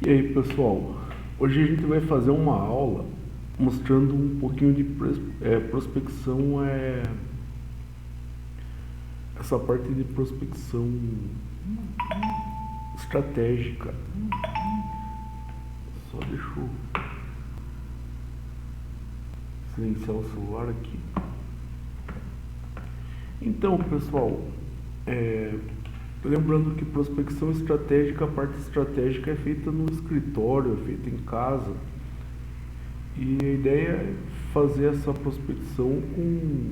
E aí, pessoal, hoje a gente vai fazer uma aula mostrando um pouquinho de prospecção, essa parte de prospecção estratégica. Só deixa eu silenciar o celular aqui. Então, pessoal, lembrando que prospecção estratégica, a parte estratégica é feita no escritório, é feita em casa. E a ideia é fazer essa prospecção com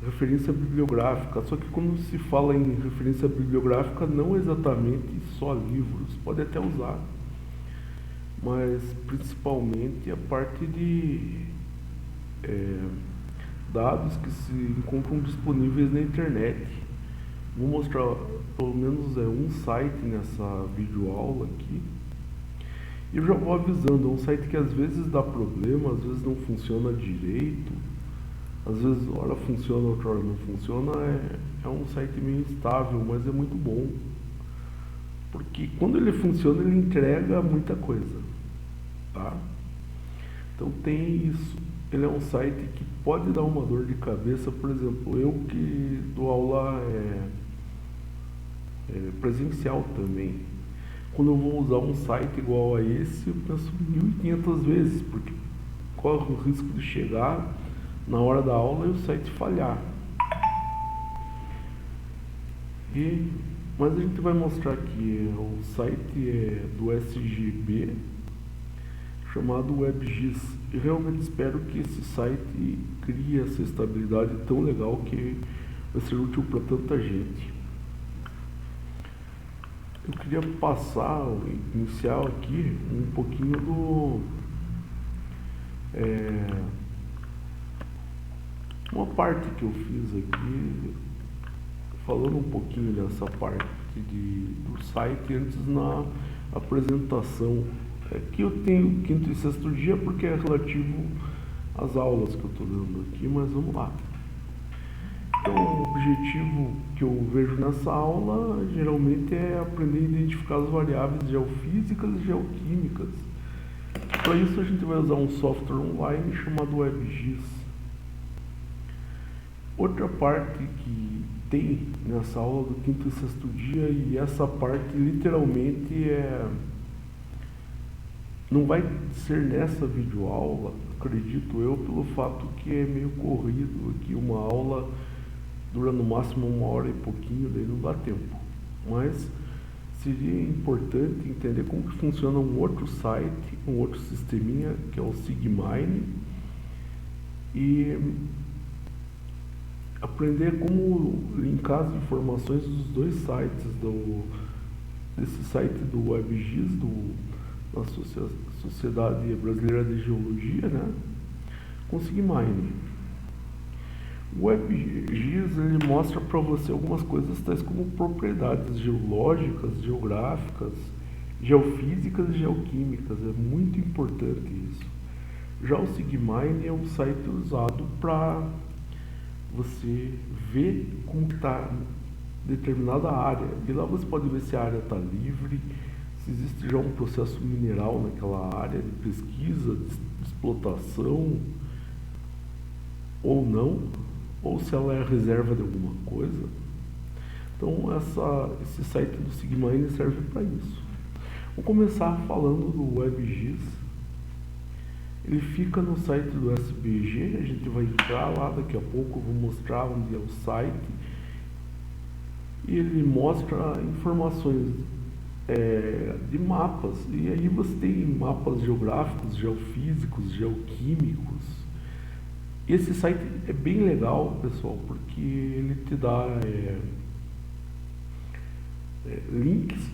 referência bibliográfica. Só que quando se fala em referência bibliográfica, não exatamente só livros, pode até usar, mas principalmente a parte de dados que se encontram disponíveis na internet. Vou mostrar pelo menos um site nessa videoaula aqui. E eu já vou avisando, é um site que às vezes dá problema, às vezes não funciona direito, às vezes hora funciona, outra hora não funciona. É um site meio instável, mas é muito bom, porque quando ele funciona ele entrega muita coisa, tá? Então tem isso. Ele é um site que pode dar uma dor de cabeça. Por exemplo, eu que dou aula presencial também, quando eu vou usar um site igual a esse, eu penso 1500 vezes, porque corre o risco de chegar na hora da aula e o site falhar. Mas a gente vai mostrar aqui, o site do SGB, chamado WebGIS. Eu realmente espero que esse site crie essa estabilidade tão legal que vai ser útil para tanta gente. Eu queria iniciar aqui um pouquinho uma parte que eu fiz aqui, falando um pouquinho dessa parte do site antes na apresentação. Aqui eu tenho quinto e sexto dia porque é relativo às aulas que eu estou dando aqui, mas vamos lá. Então, o objetivo que eu vejo nessa aula geralmente é aprender a identificar as variáveis geofísicas e geoquímicas. Para isso a gente vai usar um software online chamado WebGIS. Outra parte que tem nessa aula do quinto e sexto dia, e essa parte literalmente não vai ser nessa videoaula, acredito eu, pelo fato que é meio corrido aqui, uma aula dura no máximo 1 hora e pouquinho, daí não dá tempo. Mas seria importante entender como que funciona um outro site, um outro sisteminha, que é o Sigmine, e aprender como linkar as informações dos dois sites, desse site do WebGIS, da Sociedade Brasileira de Geologia, né, com o Sigmine. O WebGIS ele mostra para você algumas coisas tais como propriedades geológicas, geográficas, geofísicas e geoquímicas. É muito importante isso. Já o Sigmine é um site usado para você ver como está determinada área. E lá você pode ver se a área está livre, se existe já um processo mineral naquela área de pesquisa, de explotação ou não, ou se ela é reserva de alguma coisa. Então esse site do Sigmine serve para isso. Vou começar falando do WebGIS. Ele fica no site do SBG, a gente vai entrar lá daqui a pouco, eu vou mostrar onde é o site. E ele mostra informações de mapas, e aí você tem mapas geográficos, geofísicos, geoquímicos. Esse site é bem legal, pessoal, porque ele te dá links,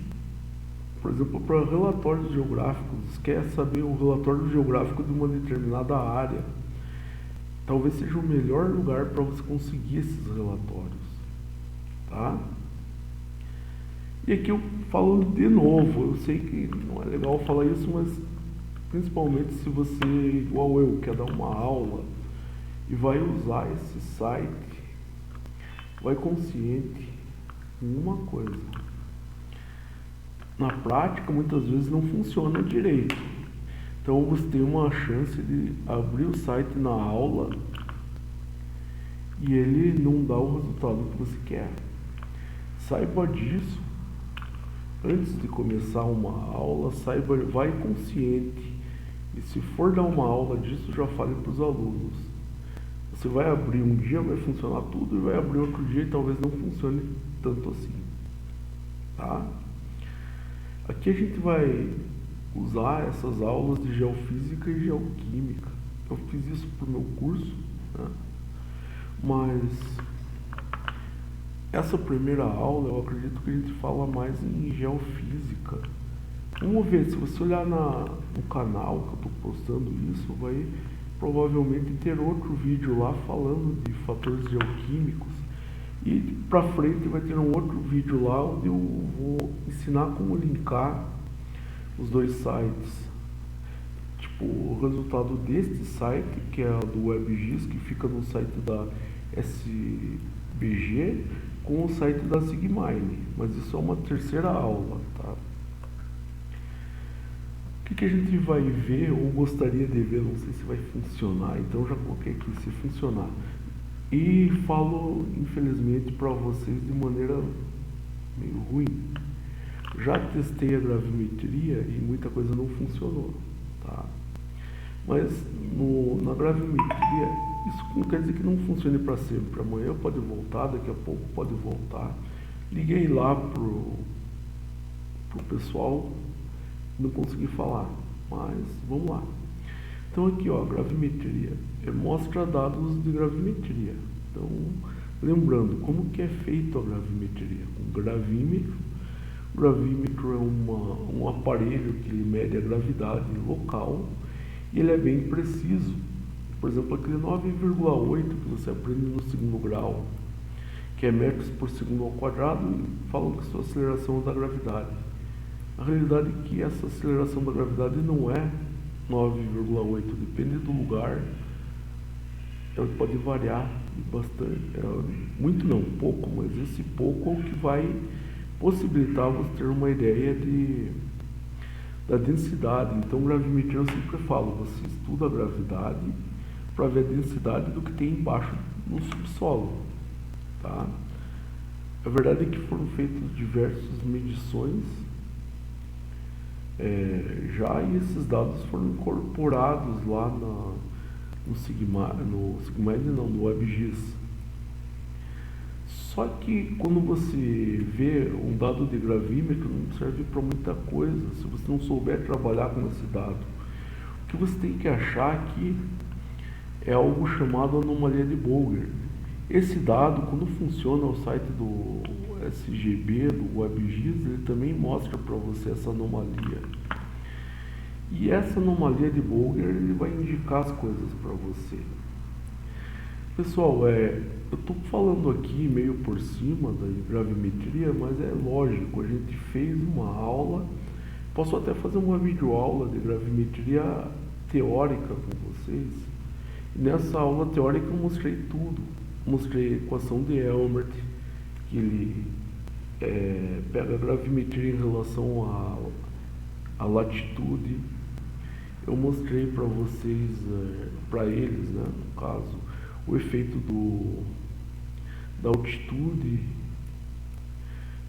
por exemplo, para relatórios geográficos. Quer saber o relatório geográfico de uma determinada área, talvez seja o melhor lugar para você conseguir esses relatórios, tá? E aqui eu falando de novo, eu sei que não é legal falar isso, mas principalmente se você, igual eu, quer dar uma aula e vai usar esse site, vai consciente em uma coisa: na prática muitas vezes não funciona direito. Então você tem uma chance de abrir o site na aula e ele não dá o resultado que você quer. Saiba disso antes de começar uma aula, vai consciente. E se for dar uma aula disso, já fale para os alunos. Você vai abrir um dia, vai funcionar tudo, e vai abrir outro dia e talvez não funcione tanto assim. Tá? Aqui a gente vai usar essas aulas de geofísica e geoquímica. Eu fiz isso para o meu curso, né? Mas essa primeira aula eu acredito que a gente fala mais em geofísica. Vamos ver, se você olhar no canal que eu estou postando isso, vai provavelmente ter outro vídeo lá falando de fatores geoquímicos. E para frente vai ter um outro vídeo lá onde eu vou ensinar como linkar os dois sites. Tipo, o resultado deste site, que é do WebGIS, que fica no site da SBG, com o site da Sigmine. Mas isso é uma terceira aula, tá? O que a gente vai ver, ou gostaria de ver, não sei se vai funcionar, então já coloquei aqui, se funcionar. E falo, infelizmente, para vocês de maneira meio ruim. Já testei a gravimetria e muita coisa não funcionou, tá? Mas na gravimetria, isso não quer dizer que não funcione para sempre. Amanhã pode voltar, daqui a pouco pode voltar. Liguei lá pro pessoal, não consegui falar, mas vamos lá. Então aqui, ó, gravimetria, mostra dados de gravimetria. Então, lembrando, como que é feito a gravimetria? Um gravímetro. O gravímetro é um aparelho que mede a gravidade local e ele é bem preciso. Por exemplo, aquele 9,8 que você aprende no segundo grau, que é metros por segundo ao quadrado, e falam que sua aceleração é da gravidade. A realidade é que essa aceleração da gravidade não é 9,8, depende do lugar, ela pode variar bastante, muito não, pouco, mas esse pouco é o que vai possibilitar você ter uma ideia da densidade. Então, gravimetria, eu sempre falo, você estuda a gravidade para ver a densidade do que tem embaixo no subsolo, tá? A verdade é que foram feitas diversas medições e esses dados foram incorporados lá no Sigmine não, no WebGIS. Só que quando você vê um dado de gravímetro, não serve para muita coisa se você não souber trabalhar com esse dado. O que você tem que achar aqui é algo chamado anomalia de Bolger. Esse dado, quando funciona o site do SGB, do WebGIS, ele também mostra para você essa anomalia. E essa anomalia de Bolger, ele vai indicar as coisas para você. Pessoal, eu estou falando aqui meio por cima da gravimetria, mas é lógico, a gente fez uma aula, posso até fazer uma videoaula de gravimetria teórica com vocês. E nessa aula teórica eu mostrei tudo. Mostrei a equação de Elmert, que ele pega a gravimetria em relação à latitude. Eu mostrei para vocês, para eles, né, no caso, o efeito da altitude,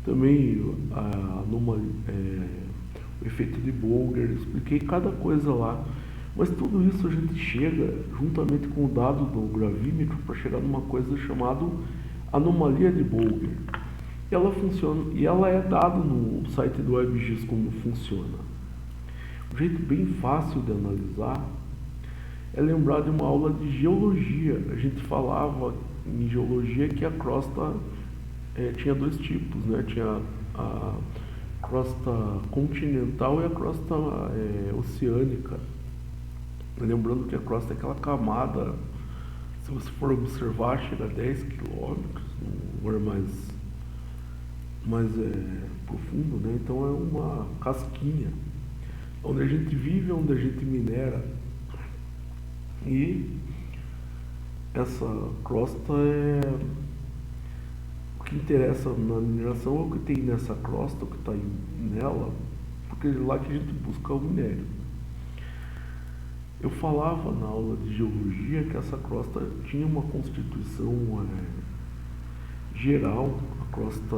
também o efeito de Bolger, expliquei cada coisa lá. Mas tudo isso a gente chega, juntamente com o dado do gravímetro, para chegar numa coisa chamada anomalia de Bolger. E ela funciona, e ela é dada no site do WebGIS como funciona. Um jeito bem fácil de analisar é lembrar de uma aula de geologia. A gente falava em geologia que a crosta tinha dois tipos, né? Tinha a crosta continental e a crosta oceânica. Lembrando que a crosta é aquela camada, se você for observar, chega a 10 quilômetros, num lugar mais profundo, né? Então é uma casquinha, onde a gente vive, onde a gente minera. E essa crosta o que interessa na mineração é o que tem nessa crosta, o que está nela, porque é lá que a gente busca o minério. Eu falava na aula de geologia que essa crosta tinha uma constituição geral, a crosta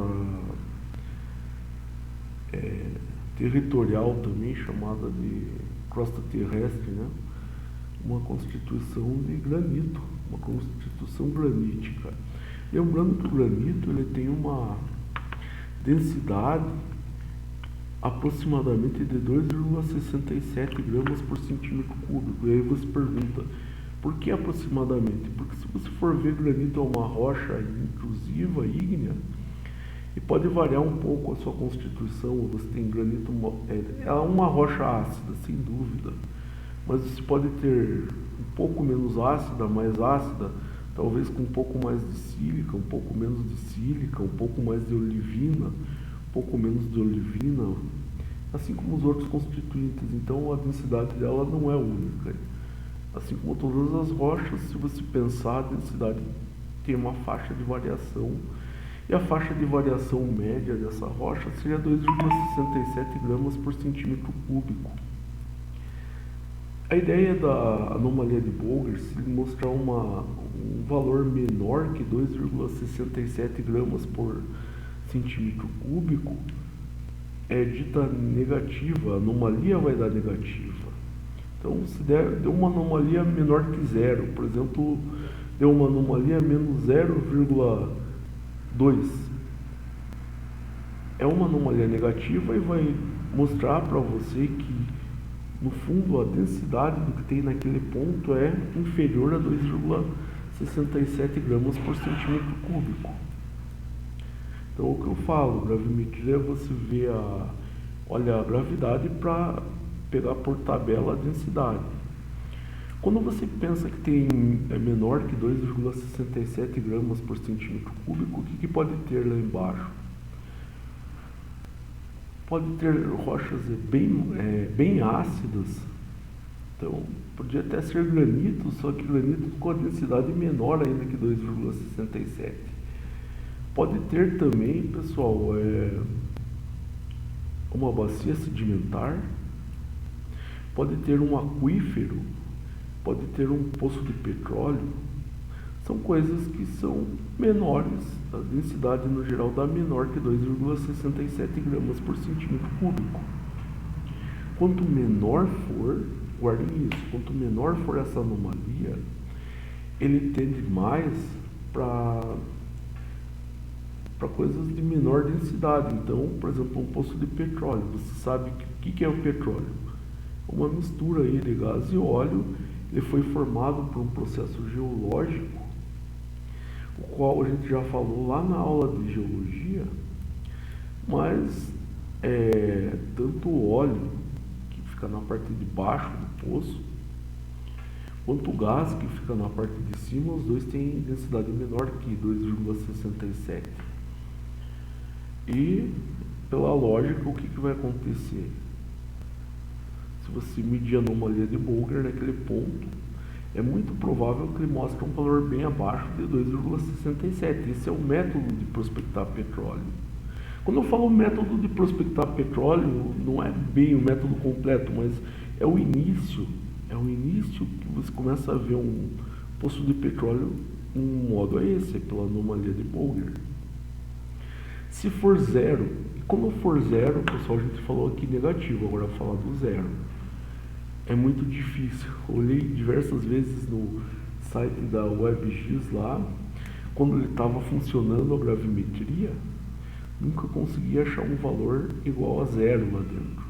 territorial também, chamada de crosta terrestre, né? Uma constituição de granito, uma constituição granítica. Lembrando que o granito ele tem uma densidade aproximadamente de 2,67 gramas por centímetro cúbico. E aí você pergunta, por que aproximadamente? Porque se você for ver, granito é uma rocha intrusiva, ígnea, e pode variar um pouco a sua constituição. Você tem granito, é uma rocha ácida, sem dúvida, mas você pode ter um pouco menos ácida, mais ácida, talvez com um pouco mais de sílica, um pouco menos de sílica, um pouco mais de olivina, um pouco menos de olivina, assim como os outros constituintes. Então a densidade dela não é única. Assim como todas as rochas, se você pensar, a densidade tem uma faixa de variação, e a faixa de variação média dessa rocha seria 2,67 gramas por centímetro cúbico. A ideia da anomalia de Bolger, se mostrar um valor menor que 2,67 gramas por centímetro cúbico, é dita negativa, a anomalia vai dar negativa. Então, se deu uma anomalia menor que zero, por exemplo, deu uma anomalia menos 0,2, é uma anomalia negativa e vai mostrar para você que no fundo a densidade do que tem naquele ponto é inferior a 2,67 gramas por centímetro cúbico. Então o que eu falo, gravimetria, você vê olha a gravidade para pegar por tabela a densidade. Quando você pensa que é menor que 2,67 gramas por centímetro cúbico, o que pode ter lá embaixo? Pode ter rochas bem ácidas, então podia até ser granito, só que granito com a densidade menor ainda que 2,67. Pode ter também, pessoal, uma bacia sedimentar, pode ter um aquífero, pode ter um poço de petróleo. São coisas que são menores, a densidade no geral dá menor que 2,67 gramas por centímetro cúbico. Quanto menor for, guardem isso, quanto menor for essa anomalia, ele tende mais para coisas de menor densidade. Então, por exemplo, um poço de petróleo, você sabe o que é o petróleo? Uma mistura aí de gás e óleo. Ele foi formado por um processo geológico, o qual a gente já falou lá na aula de geologia, mas tanto o óleo, que fica na parte de baixo do poço, quanto o gás, que fica na parte de cima, os dois têm densidade menor que 2,67. E, pela lógica, o que vai acontecer? Se você medir a anomalia de Bolger naquele ponto, é muito provável que ele mostre um valor bem abaixo de 2,67. Esse é o método de prospectar petróleo. Quando eu falo método de prospectar petróleo, não é bem o método completo, mas é o início que você começa a ver um poço de petróleo. Um modo é esse, pela anomalia de Bolger. Se for zero, quando for zero, pessoal, a gente falou aqui negativo, agora falar do zero é muito difícil. Eu olhei diversas vezes no site da WebGIS lá, quando ele estava funcionando a gravimetria, nunca consegui achar um valor igual a zero lá dentro.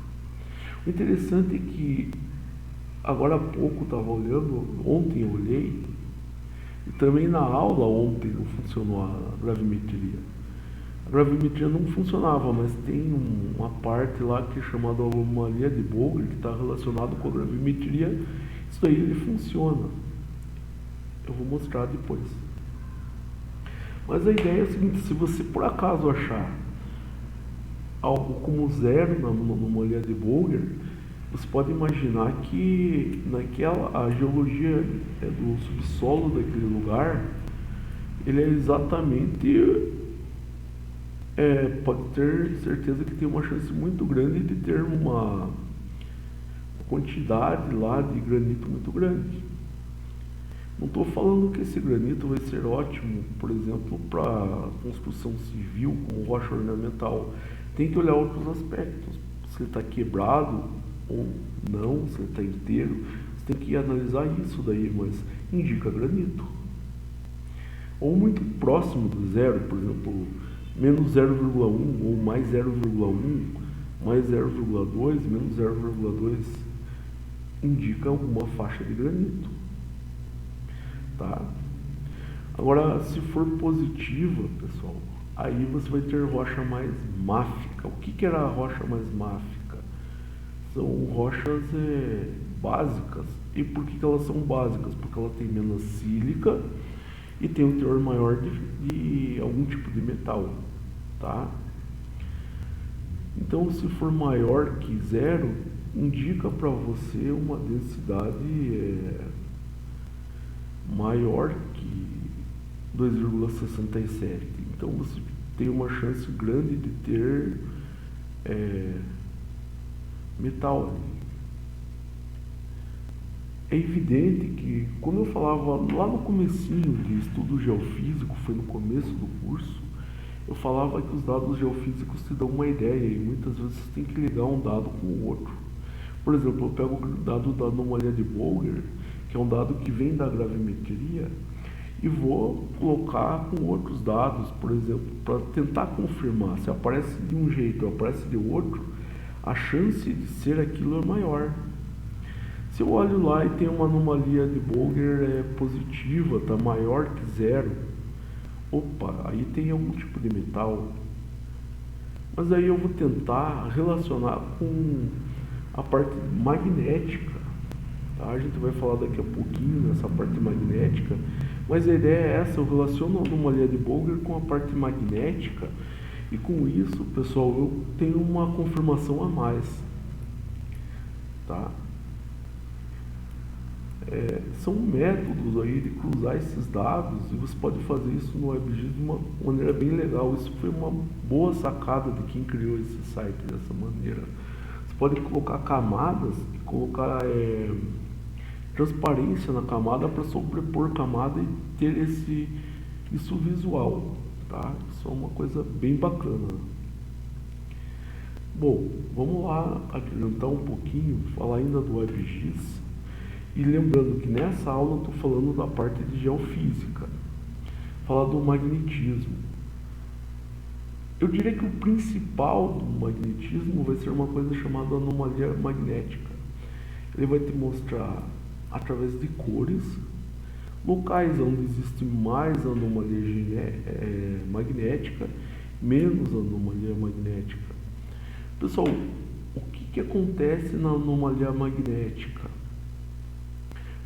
O interessante é que agora há pouco estava olhando, ontem eu olhei, e também na aula ontem não funcionou a gravimetria. A gravimetria não funcionava, mas tem uma parte lá que é chamada anomalia de Bolger, que está relacionado com a gravimetria. Isso aí ele funciona. Eu vou mostrar depois. Mas a ideia é a seguinte: se você por acaso achar algo como zero na anomalia de Bolger, você pode imaginar que a geologia do subsolo daquele lugar, ele é exatamente pode ter certeza que tem uma chance muito grande de ter uma quantidade lá de granito muito grande. Não estou falando que esse granito vai ser ótimo, por exemplo, para construção civil, como rocha ornamental. Tem que olhar outros aspectos. Se ele está quebrado ou não, se ele está inteiro. Você tem que analisar isso daí, mas indica granito. Ou muito próximo do zero, por exemplo, menos 0,1 ou mais 0,1, mais 0,2, menos 0,2 indica alguma faixa de granito. Tá? Agora, se for positiva, pessoal, aí você vai ter rocha mais máfica. O que era a rocha mais máfica? São rochas básicas. E por que elas são básicas? Porque ela tem menos sílica e tem um teor maior de algum tipo de metal. Tá? Então, se for maior que zero, indica para você uma densidade maior que 2,67. Então você tem uma chance grande de ter metal ali. É evidente que quando eu falava lá no comecinho de estudo geofísico, foi no começo do curso, eu falava que os dados geofísicos te dão uma ideia e muitas vezes você tem que ligar um dado com o outro. Por exemplo, eu pego o dado da anomalia de Bolger, que é um dado que vem da gravimetria, e vou colocar com outros dados, por exemplo, para tentar confirmar se aparece de um jeito ou aparece de outro, a chance de ser aquilo é maior. Se eu olho lá e tem uma anomalia de Bolger positiva, está maior que zero, opa, aí tem algum tipo de metal. Mas aí eu vou tentar relacionar com a parte magnética. Tá? A gente vai falar daqui a pouquinho nessa parte magnética, mas a ideia é essa, eu relaciono a anomalia de Bolger com a parte magnética e com isso, pessoal, eu tenho uma confirmação a mais. Tá? São métodos aí de cruzar esses dados e você pode fazer isso no WebGIS de uma maneira bem legal. Isso foi uma boa sacada de quem criou esse site dessa maneira. Você pode colocar camadas e colocar transparência na camada para sobrepor camada e ter isso visual. Tá? Isso é uma coisa bem bacana. Bom, vamos lá adiantar um pouquinho, falar ainda do WebGIS. E lembrando que nessa aula eu estou falando da parte de geofísica, falar do magnetismo. Eu diria que o principal do magnetismo vai ser uma coisa chamada anomalia magnética. Ele vai te mostrar, através de cores, locais onde existe mais anomalia magnética, menos anomalia magnética. Pessoal, o que acontece na anomalia magnética?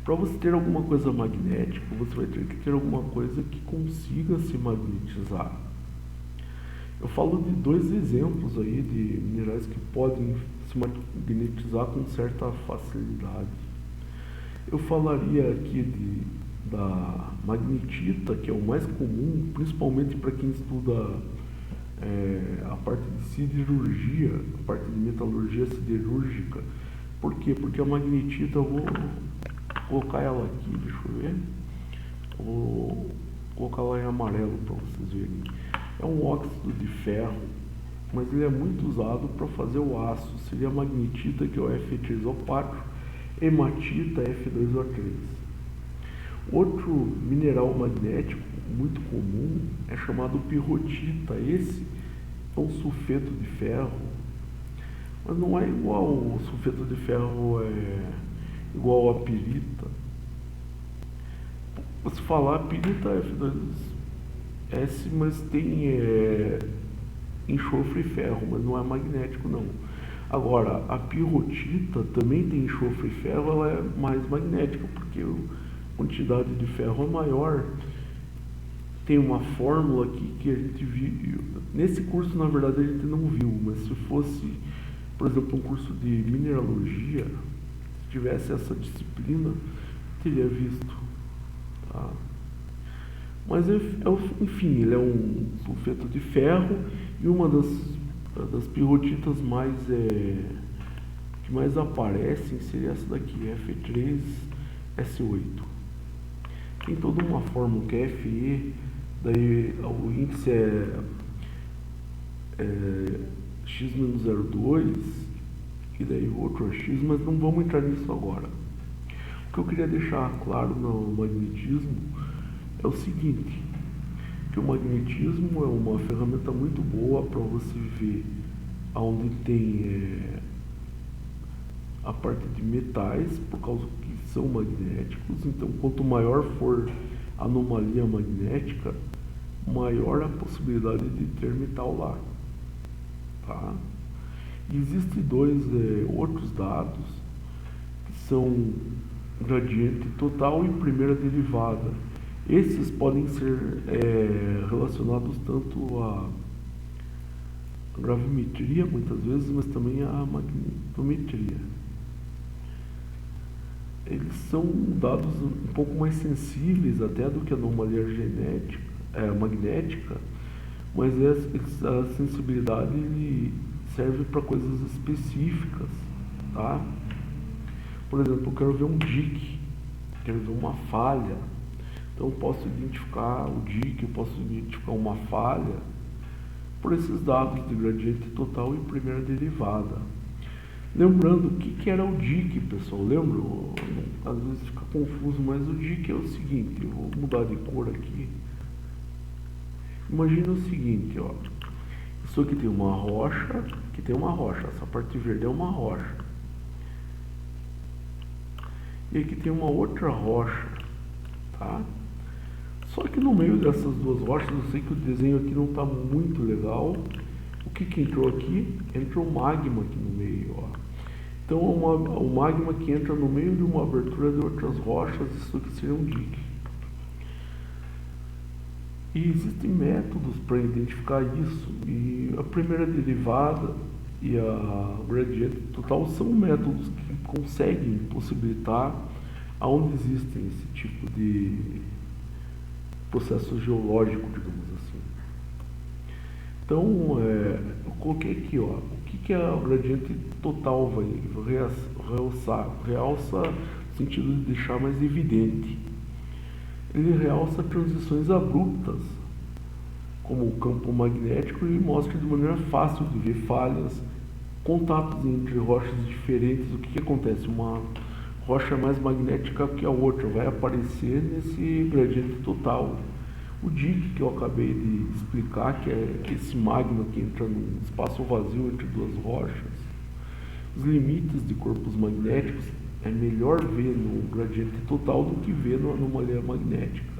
Para você ter alguma coisa magnética, você vai ter que ter alguma coisa que consiga se magnetizar. Eu falo de dois exemplos aí de minerais que podem se magnetizar com certa facilidade. Eu falaria aqui da magnetita, que é o mais comum, principalmente para quem estuda a parte de siderurgia, a parte de metalurgia siderúrgica. Por quê? Porque a magnetita, eu vou colocar ela aqui, deixa eu ver. Vou colocar ela em amarelo para vocês verem. É um óxido de ferro, mas ele é muito usado para fazer o aço. Seria a magnetita, que é o Fe3O4, hematita, Fe2O3. Outro mineral magnético muito comum é chamado pirrotita. Esse é um sulfeto de ferro, mas não é igual o sulfeto de ferro igual a pirita. Se falar pirita F2S, mas tem enxofre e ferro, mas não é magnético não. Agora, a pirrotita também tem enxofre e ferro, ela é mais magnética, porque a quantidade de ferro é maior. Tem uma fórmula aqui que a gente viu. Nesse curso, na verdade, a gente não viu, mas se fosse, por exemplo, um curso de mineralogia, se tivesse essa disciplina, teria visto. Tá? Mas, enfim, ele é um sulfeto de ferro E uma das pirrotitas que mais aparecem seria essa daqui, F3S8. Tem toda uma fórmula que é Fe, daí o índice é x-02, e daí o outro é x, mas não vamos entrar nisso agora. O que eu queria deixar claro no magnetismo é o seguinte, que o magnetismo é uma ferramenta muito boa para você ver onde tem a parte de metais, por causa que são magnéticos. Então, quanto maior for a anomalia magnética, maior a possibilidade de ter metal lá. Tá? E existem dois outros dados, que são gradiente total e primeira derivada. Esses podem ser relacionados tanto à gravimetria, muitas vezes, mas também à magnetometria. Eles são dados um pouco mais sensíveis até do que a anomalia magnética, mas a sensibilidade serve para coisas específicas, tá? Por exemplo, eu quero ver um DIC, quero ver uma falha, então eu posso identificar o DIC, eu posso identificar uma falha por esses dados de gradiente total e primeira derivada. Lembrando, o que era o DIC, pessoal? Lembra? Às vezes fica confuso, mas o DIC é o seguinte, eu vou mudar de cor aqui. Imagina o seguinte, ó. Isso aqui tem uma rocha, essa parte verde é uma rocha. E aqui tem uma outra rocha, tá? Só que no meio dessas duas rochas, eu sei que o desenho aqui não está muito legal. O que entrou aqui? Entrou magma aqui no meio, ó. Então, o magma que entra no meio de uma abertura de outras rochas, isso aqui seria um dique. E existem métodos para identificar isso. E a primeira derivada e a gradiente total são métodos que conseguem possibilitar aonde existem esse tipo de processo geológico, digamos assim. Então, eu coloquei aqui, ó, o que a gradiente total vai realça no sentido de deixar mais evidente. Ele realça transições abruptas, como o campo magnético, e mostra de maneira fácil de ver falhas, contatos entre rochas diferentes. O que acontece? Uma rocha mais magnética que a outra vai aparecer nesse gradiente total. O DIC, que eu acabei de explicar, que é esse magma que entra num espaço vazio entre duas rochas. Os limites de corpos magnéticos é melhor ver no gradiente total do que ver na anomalia magnética.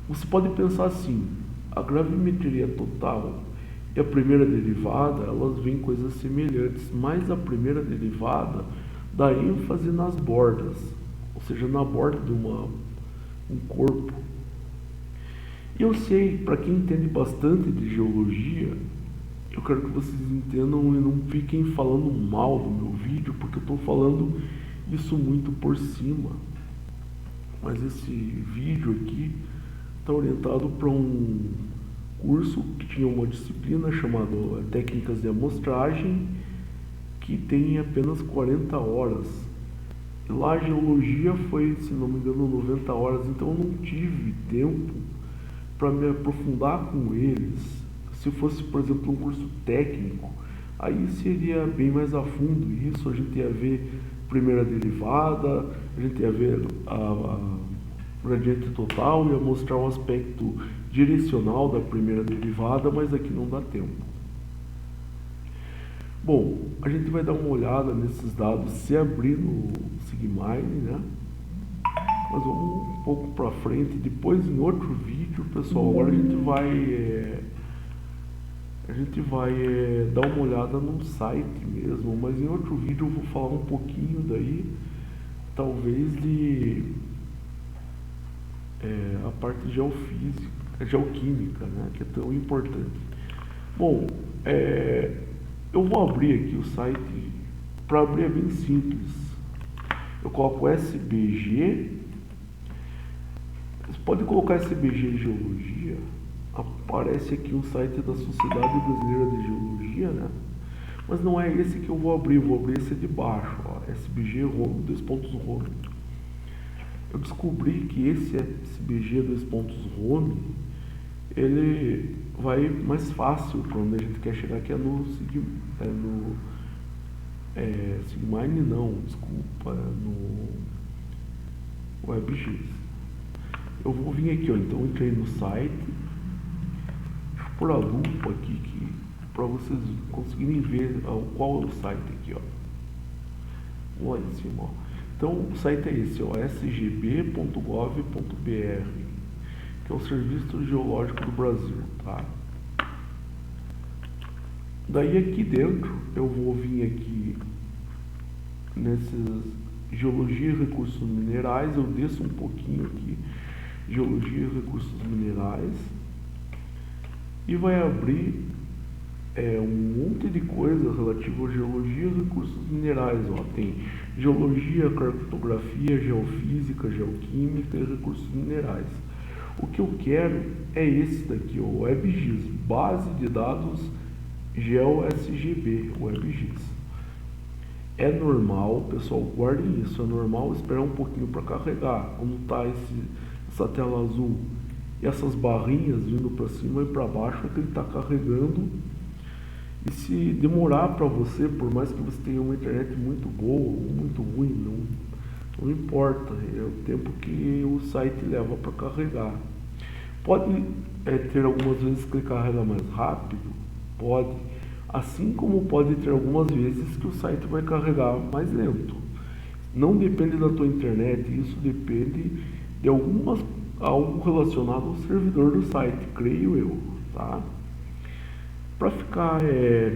Você pode pensar assim, a gravimetria total e a primeira derivada, elas veem coisas semelhantes, mas a primeira derivada dá ênfase nas bordas, ou seja, na borda de um corpo. E eu sei, para quem entende bastante de geologia, eu quero que vocês entendam e não fiquem falando mal do meu vídeo, porque eu estou falando isso muito por cima. Mas esse vídeo aqui está orientado para um curso que tinha uma disciplina chamada Técnicas de Amostragem, que tem apenas 40 horas. E lá a geologia foi, se não me engano, 90 horas, então eu não tive tempo para me aprofundar com eles. Se fosse, por exemplo, um curso técnico, aí seria bem mais a fundo isso, a gente ia ver primeira derivada, a gente ia ver a gradiente total, ia mostrar o aspecto direcional da primeira derivada, mas aqui não dá tempo. Bom, a gente vai dar uma olhada nesses dados se abrir no Sigmine, né? Mas vamos um pouco para frente, depois em outro vídeo, pessoal. Agora a gente vai dar uma olhada no site mesmo, mas em outro vídeo eu vou falar um pouquinho daí, talvez de a parte geofísica, geoquímica, né, que é tão importante. Bom, eu vou abrir aqui o site. Para abrir é bem simples. Eu coloco SBG Você pode colocar SBG Geologia, aparece aqui um site da Sociedade Brasileira de Geologia, né? Mas não é esse que eu vou abrir esse de baixo, ó, SBG Home, Home. Eu descobri que esse SBG Home, ele vai mais fácil quando a gente quer chegar aqui Sigmine não, desculpa, no WebGIS. Eu vou vir aqui, ó, então eu entrei no site, deixa eu pôr a lupa aqui para vocês conseguirem ver qual é o site aqui, ó. Vamos lá em cima, ó. Então o site é esse, ó, sgb.gov.br, que é o Serviço Geológico do Brasil, tá? Daí aqui dentro eu vou vir aqui nesses Geologia e Recursos Minerais, eu desço um pouquinho aqui, Geologia e Recursos Minerais, e vai abrir um monte de coisa relativa à geologia e recursos minerais, ó. Tem geologia, cartografia, geofísica, geoquímica e recursos minerais. O que eu quero é esse daqui, ó, WebGIS, Base de Dados GeoSGB, WebGIS. É normal, pessoal, guardem isso, é normal esperar um pouquinho para carregar. Como está essa tela azul e essas barrinhas vindo para cima e para baixo, é que ele está carregando. E se demorar para você, por mais que você tenha uma internet muito boa ou muito ruim, não importa, é o tempo que o site leva para carregar. Pode ter algumas vezes que ele carrega mais rápido, pode, assim como pode ter algumas vezes que o site vai carregar mais lento. Não depende da tua internet, isso depende de algo relacionado ao servidor do site, creio eu, tá? Para ficar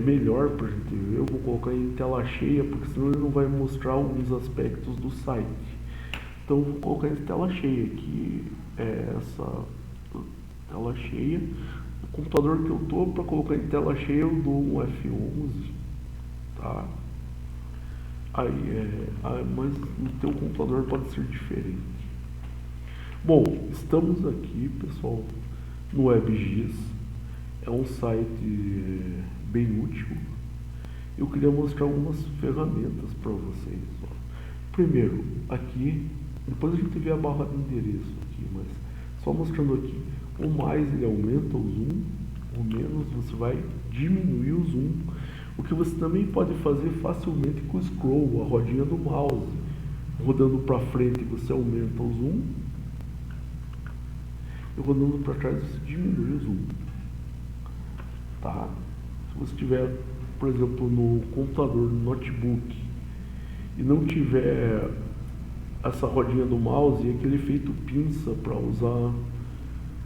melhor para a gente ver, eu vou colocar em tela cheia, porque senão ele não vai mostrar alguns aspectos do site. Então eu vou colocar em tela cheia aqui, essa tela cheia. O computador que eu estou, para colocar em tela cheia, eu dou um F11, tá? Mas no teu computador pode ser diferente. Bom, estamos aqui, pessoal, no WebGIS. É um site bem útil. Eu queria mostrar algumas ferramentas para vocês, ó. Primeiro, aqui, depois a gente vê a barra de endereço aqui, mas só mostrando aqui. O mais ele aumenta o zoom, o menos você vai diminuir o zoom. O que você também pode fazer facilmente com o scroll, a rodinha do mouse. Rodando para frente você aumenta o zoom, e rodando para trás você diminui o zoom. Tá? Se você tiver, por exemplo, no computador, no notebook, e não tiver essa rodinha do mouse e aquele efeito pinça para usar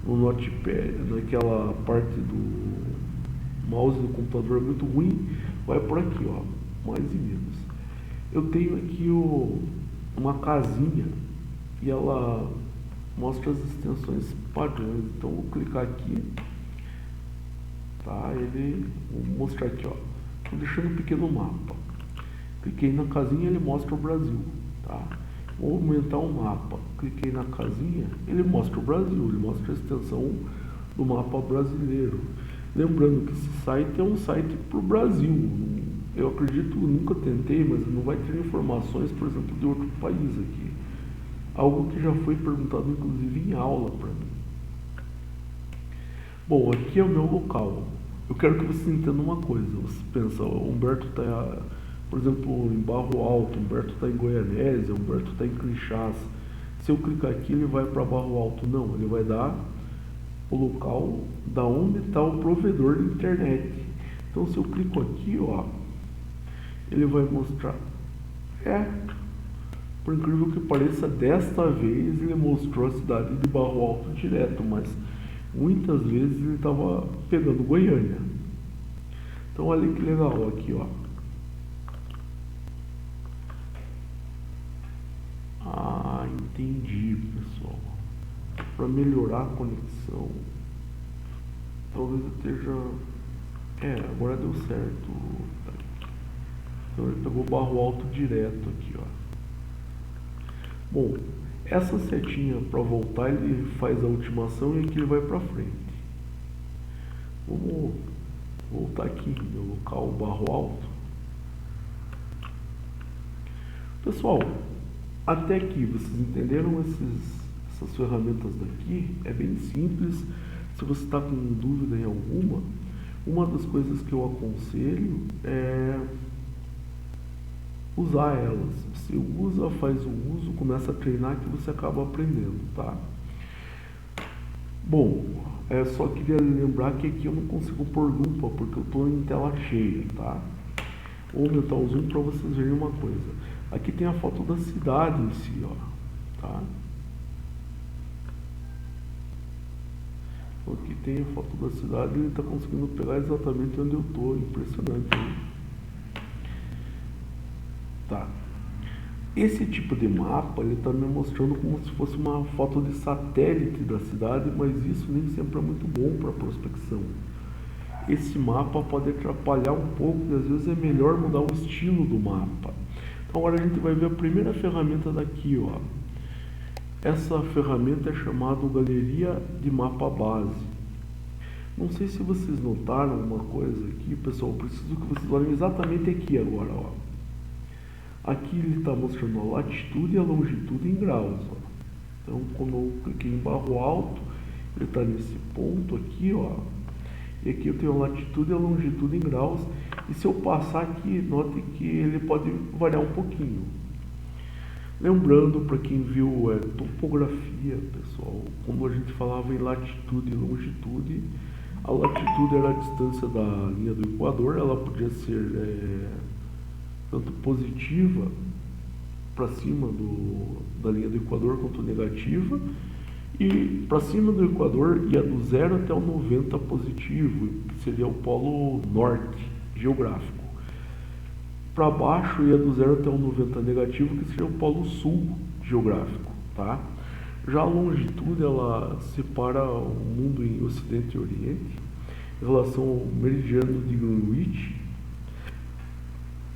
no notepad, naquela parte do mouse do computador é muito ruim, vai por aqui, ó, mais e menos. Eu tenho aqui uma casinha e ela mostra as extensões padrões, então eu vou clicar aqui. Tá, vou mostrar aqui, ó. Estou deixando um pequeno mapa. Cliquei na casinha, ele mostra o Brasil, tá? Vou aumentar o mapa. Cliquei na casinha, ele mostra o Brasil, ele mostra a extensão do mapa brasileiro. Lembrando que esse site é um site para o Brasil. Eu acredito, nunca tentei, mas não vai ter informações, por exemplo, de outro país aqui. Algo que já foi perguntado, inclusive, em aula para mim. Bom, aqui é o meu local. Eu quero que você entenda uma coisa. Você pensa, o Humberto está, por exemplo, em Barro Alto, Humberto está em Goianésia, Humberto está em Crixás. Se eu clicar aqui, ele vai para Barro Alto. Não, ele vai dar o local da onde está o provedor de internet. Então, se eu clico aqui, ó, ele vai mostrar. Por incrível que pareça, desta vez ele mostrou a cidade de Barro Alto direto, mas muitas vezes ele estava pegando Goiânia. Então olha que legal aqui, ó. Entendi, pessoal. Para melhorar a conexão, talvez eu esteja... agora deu certo. Então ele pegou Barro Alto direto aqui, ó. Bom, Essa setinha para voltar, ele faz a ultimação e aqui ele vai para frente. Vamos voltar aqui no local barro alto. Pessoal, até aqui vocês entenderam essas ferramentas daqui? É bem simples. Se você está com dúvida em alguma, uma das coisas que eu aconselho é usar elas. Você usa, faz o uso, começa a treinar que você acaba aprendendo, tá? Bom, só queria lembrar que aqui eu não consigo pôr lupa porque eu estou em tela cheia, tá? Vou aumentar o zoom para vocês verem uma coisa. Aqui tem a foto da cidade em si, ó, tá? Aqui tem a foto da cidade e ele está conseguindo pegar exatamente onde eu estou. Impressionante, hein? Tá. Esse tipo de mapa, ele está me mostrando como se fosse uma foto de satélite da cidade, mas isso nem sempre é muito bom para prospecção. Esse mapa pode atrapalhar um pouco e às vezes é melhor mudar o estilo do mapa. Então agora a gente vai ver a primeira ferramenta daqui, ó. Essa ferramenta é chamada Galeria de Mapa Base. Não sei se vocês notaram uma coisa aqui, pessoal, preciso que vocês olhem exatamente aqui agora, ó. Aqui ele está mostrando a latitude e a longitude em graus, ó. Então quando eu cliquei em barro alto, ele está nesse ponto aqui, ó. E aqui eu tenho a latitude e a longitude em graus. E se eu passar aqui, note que ele pode variar um pouquinho. Lembrando, para quem viu topografia, pessoal, quando a gente falava em latitude e longitude, a latitude era a distância da linha do Equador, ela podia ser tanto positiva para cima da linha do Equador quanto negativa, e para cima do Equador ia do 0 até o 90 positivo, que seria o polo norte geográfico. Para baixo ia do 0 até o 90 negativo, que seria o polo sul geográfico, tá? Já a longitude, ela separa o mundo em Ocidente e Oriente, em relação ao meridiano de Greenwich,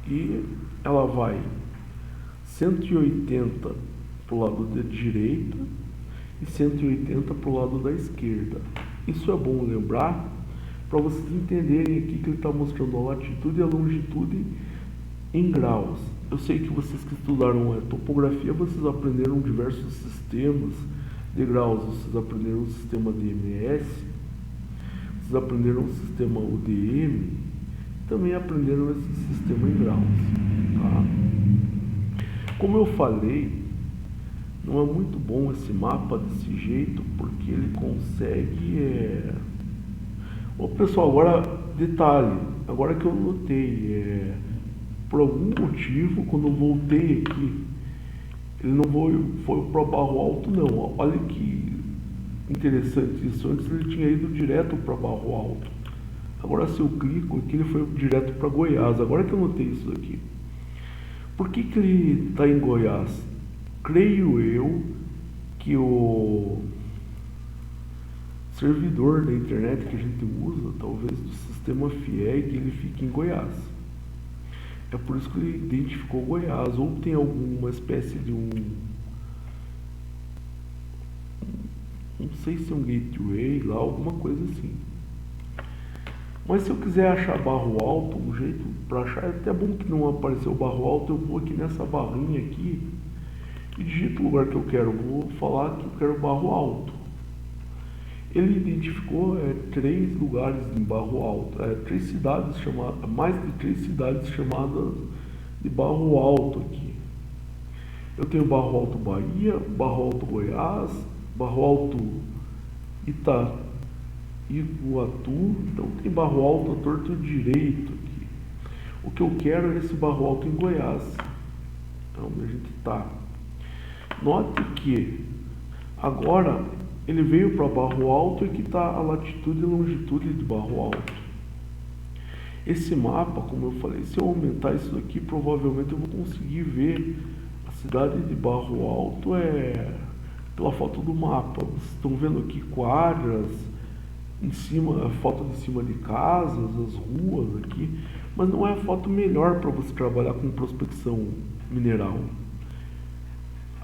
e ela vai 180 para o lado da direita e 180 para o lado da esquerda. Isso é bom lembrar para vocês entenderem aqui que ele está mostrando a latitude e a longitude em graus. Eu sei que vocês que estudaram topografia, vocês aprenderam diversos sistemas de graus. Vocês aprenderam o sistema DMS, vocês aprenderam o sistema UDM, também aprenderam esse sistema em graus, tá? Como eu falei, não é muito bom esse mapa desse jeito, porque ele consegue... Ô pessoal, agora detalhe, agora que eu notei, por algum motivo, quando eu voltei aqui, ele não foi para barro alto não. Olha que interessante isso. Antes ele tinha ido direto para barro alto. Agora se eu clico aqui, ele foi direto para Goiás. Agora que eu notei isso aqui. Por que ele está em Goiás? Creio eu que o servidor da internet que a gente usa, talvez do sistema FIEG, ele fique em Goiás. É por isso que ele identificou Goiás, ou tem alguma espécie de não sei se é um gateway lá, alguma coisa assim. Mas se eu quiser achar barro alto, um jeito para achar, é até bom que não apareceu barro alto, eu vou aqui nessa barrinha aqui e digito o lugar que eu quero. Vou falar que eu quero barro alto. Ele identificou 3 lugares em barro alto, 3 cidades chamadas, mais de 3 cidades chamadas de barro alto aqui. Eu tenho barro alto Bahia, barro alto Goiás, barro alto Iguatu, então tem barro alto à torto direito aqui. O que eu quero é esse barro alto em Goiás, onde a gente está. Note que agora ele veio para barro alto e que está a latitude e longitude de barro alto. Esse mapa, como eu falei, se eu aumentar isso aqui, provavelmente eu vou conseguir ver a cidade de Barro Alto pela foto do mapa. Vocês estão vendo aqui quadras, em cima, a foto de cima de casas, as ruas aqui, mas não é a foto melhor para você trabalhar com prospecção mineral.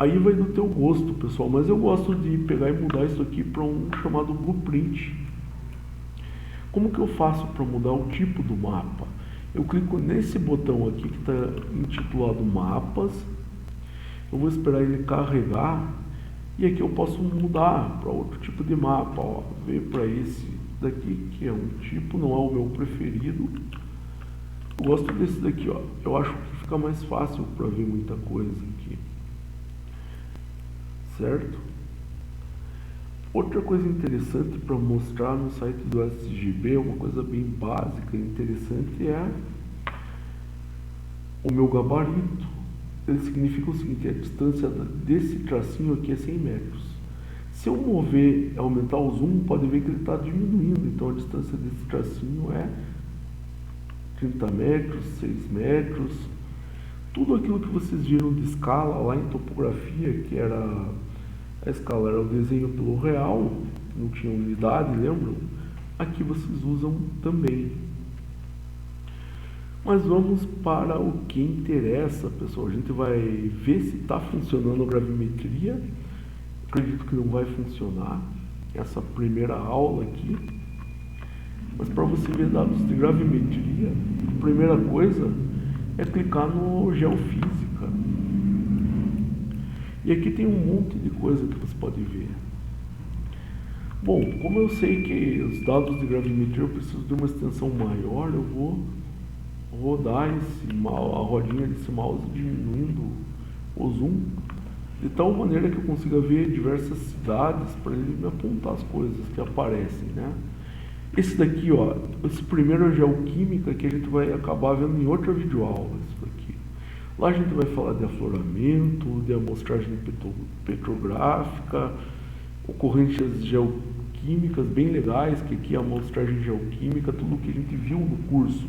Aí vai do teu gosto, pessoal, mas eu gosto de pegar e mudar isso aqui para um chamado blueprint. Como que eu faço para mudar o tipo do mapa? Eu clico nesse botão aqui que está intitulado Mapas, eu vou esperar ele carregar e aqui eu posso mudar para outro tipo de mapa, ó, ver para esse daqui que é um tipo, não é o meu preferido. Eu gosto desse daqui, ó. Eu acho que fica mais fácil para ver muita coisa aqui, certo? Outra coisa interessante para mostrar no site do SGB, uma coisa bem básica e interessante, é o meu gabarito. Ele significa o seguinte: a distância desse tracinho aqui é 100 metros. Se eu mover, aumentar o zoom, pode ver que ele está diminuindo. Então a distância desse tracinho é 30 metros, 6 metros. Tudo aquilo que vocês viram de escala lá em topografia, que era a escala era o desenho pelo real, não tinha unidade, lembram? Aqui vocês usam também. Mas vamos para o que interessa, pessoal. A gente vai ver se está funcionando a gravimetria. Acredito que não vai funcionar essa primeira aula aqui. Mas para você ver dados de gravimetria, a primeira coisa é clicar no Geofísica. E aqui tem um monte de coisa que você pode ver. Bom, como eu sei que os dados de gravimetria eu preciso de uma extensão maior, eu vou rodar a rodinha desse mouse diminuindo o zoom, de tal maneira que eu consiga ver diversas cidades para ele me apontar as coisas que aparecem, né? Esse daqui, ó, esse primeiro é geoquímica, que a gente vai acabar vendo em outra videoaula, isso aqui. Lá a gente vai falar de afloramento, de amostragem petrográfica, ocorrências geoquímicas bem legais, que aqui é a amostragem geoquímica, tudo que a gente viu no curso.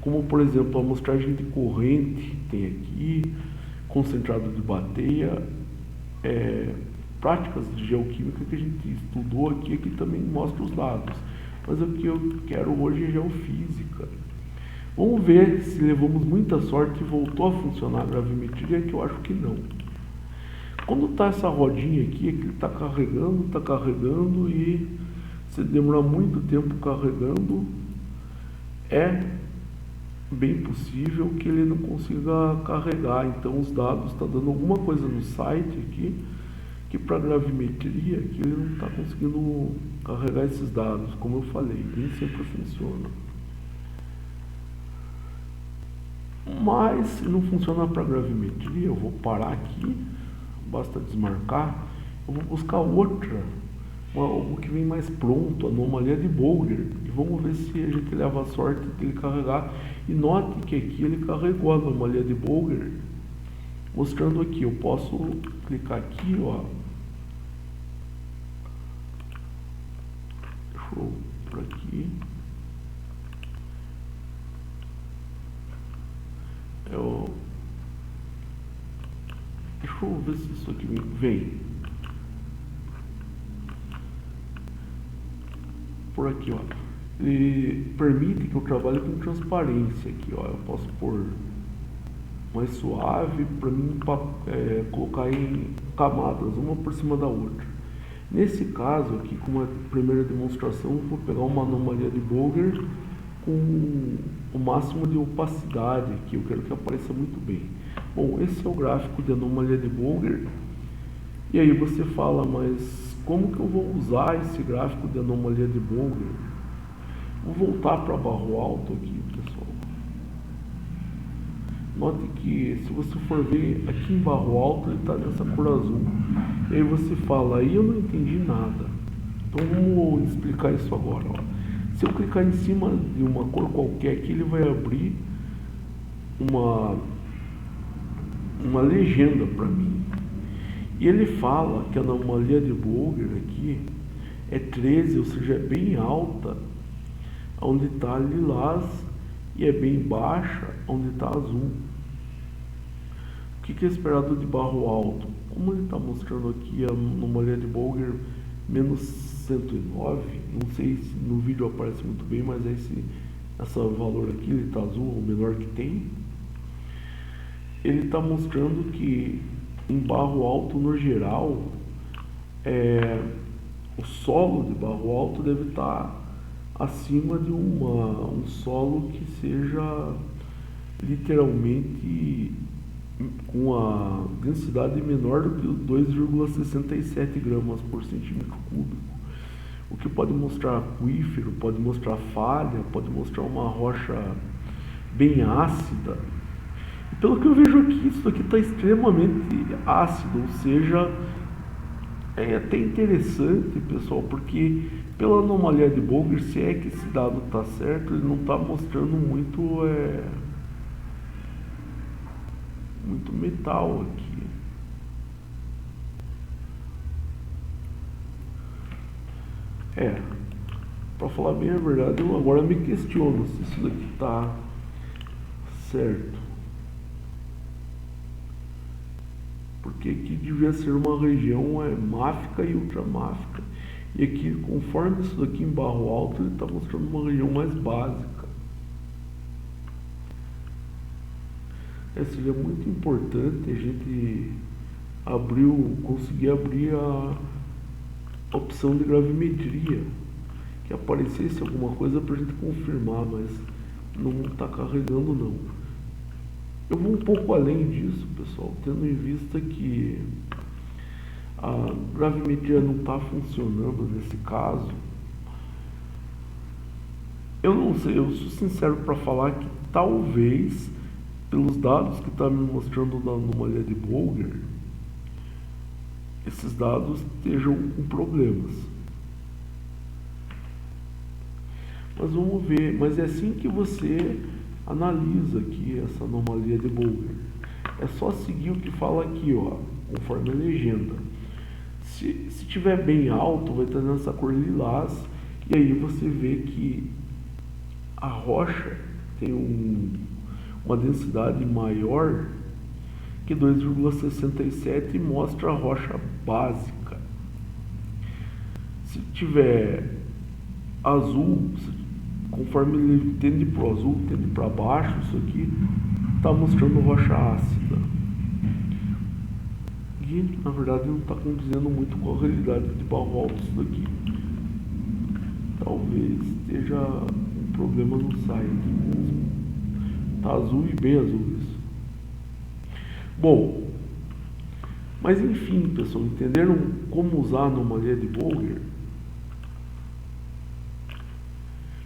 Como, por exemplo, a amostragem de corrente tem aqui, concentrado de bateia, práticas de geoquímica que a gente estudou aqui também mostra os dados. Mas o que eu quero hoje é geofísica. Vamos ver se levamos muita sorte e voltou a funcionar a gravimetria, que eu acho que não. Quando está essa rodinha aqui, é que ele está carregando e se demorar muito tempo carregando, é bem possível que ele não consiga carregar. Então os dados, está dando alguma coisa no site aqui, que para gravimetria que ele não está conseguindo carregar esses dados, como eu falei, nem sempre funciona. Mas se não funciona para gravimetria, eu vou parar aqui, basta desmarcar, eu vou buscar outra, algo que vem mais pronto, anomalia de Bolger, e vamos ver se a gente leva a sorte dele carregar. E note que aqui ele carregou a anomalia de Bolger, mostrando aqui, eu posso clicar aqui, ó, deixa eu por aqui, deixa eu ver se isso aqui vem por aqui, ó. Ele permite que eu trabalhe com transparência aqui, ó. Eu posso pôr mais suave para mim colocar em camadas, uma por cima da outra. Nesse caso aqui, como a primeira demonstração, eu vou pegar uma anomalia de Bolger com o máximo de opacidade aqui, eu quero que apareça muito bem. Bom, esse é o gráfico de anomalia de Bolger. E aí você fala, mas como que eu vou usar esse gráfico de anomalia de Bolger? Vou voltar para barro alto aqui, pessoal. Note que se você for ver aqui em barro alto, ele está nessa cor azul. E aí você fala, aí eu não entendi nada. Então vamos explicar isso agora, ó. Se eu clicar em cima de uma cor qualquer aqui, ele vai abrir uma legenda para mim. E ele fala que a anomalia de Bolger aqui é 13, ou seja, é bem alta, onde está lilás, e é bem baixa, onde está azul. O que é esperado de barro alto? Como ele está mostrando aqui a anomalia de Bolger menos 109, não sei se no vídeo aparece muito bem, mas esse valor aqui, ele está azul, o menor que tem. Ele está mostrando que em Barro Alto no geral, o solo de Barro Alto deve estar acima de um solo que seja literalmente com a densidade menor do que 2,67 gramas por centímetro cúbico, o que pode mostrar aquífero, pode mostrar falha, pode mostrar uma rocha bem ácida. E pelo que eu vejo aqui, isso aqui está extremamente ácido, ou seja, é até interessante, pessoal, porque pela anomalia de Bolger, se é que esse dado está certo, ele não está mostrando muito metal aqui. Para falar bem a verdade, eu agora me questiono se isso daqui está certo. Porque aqui devia ser uma região máfica e ultramáfica. E aqui, conforme isso daqui em Barro Alto, ele está mostrando uma região mais básica. Seria muito importante a gente conseguir abrir a opção de gravimetria, que aparecesse alguma coisa para a gente confirmar, mas não está carregando não. Eu vou um pouco além disso, pessoal, tendo em vista que a gravimetria não está funcionando nesse caso. Eu não sei, eu sou sincero para falar que talvez, pelos dados que está me mostrando da anomalia de Bolger, esses dados estejam com problemas. Mas vamos ver, mas é assim que você analisa aqui essa anomalia de Bolger. É só seguir o que fala aqui, ó, conforme a legenda. Se estiver bem alto, vai estar nessa cor lilás, e aí você vê que a rocha tem uma densidade maior que 2,67 e mostra a rocha básica. Se tiver azul, conforme ele tende para o azul, tende para baixo, isso aqui está mostrando rocha ácida. E na verdade não está condizendo muito com a realidade de Barro Alto isso daqui. Talvez esteja um problema no site mesmo. Está azul e bem azul isso. Bom, mas enfim, pessoal, entenderam como usar a anomalia de Bolger?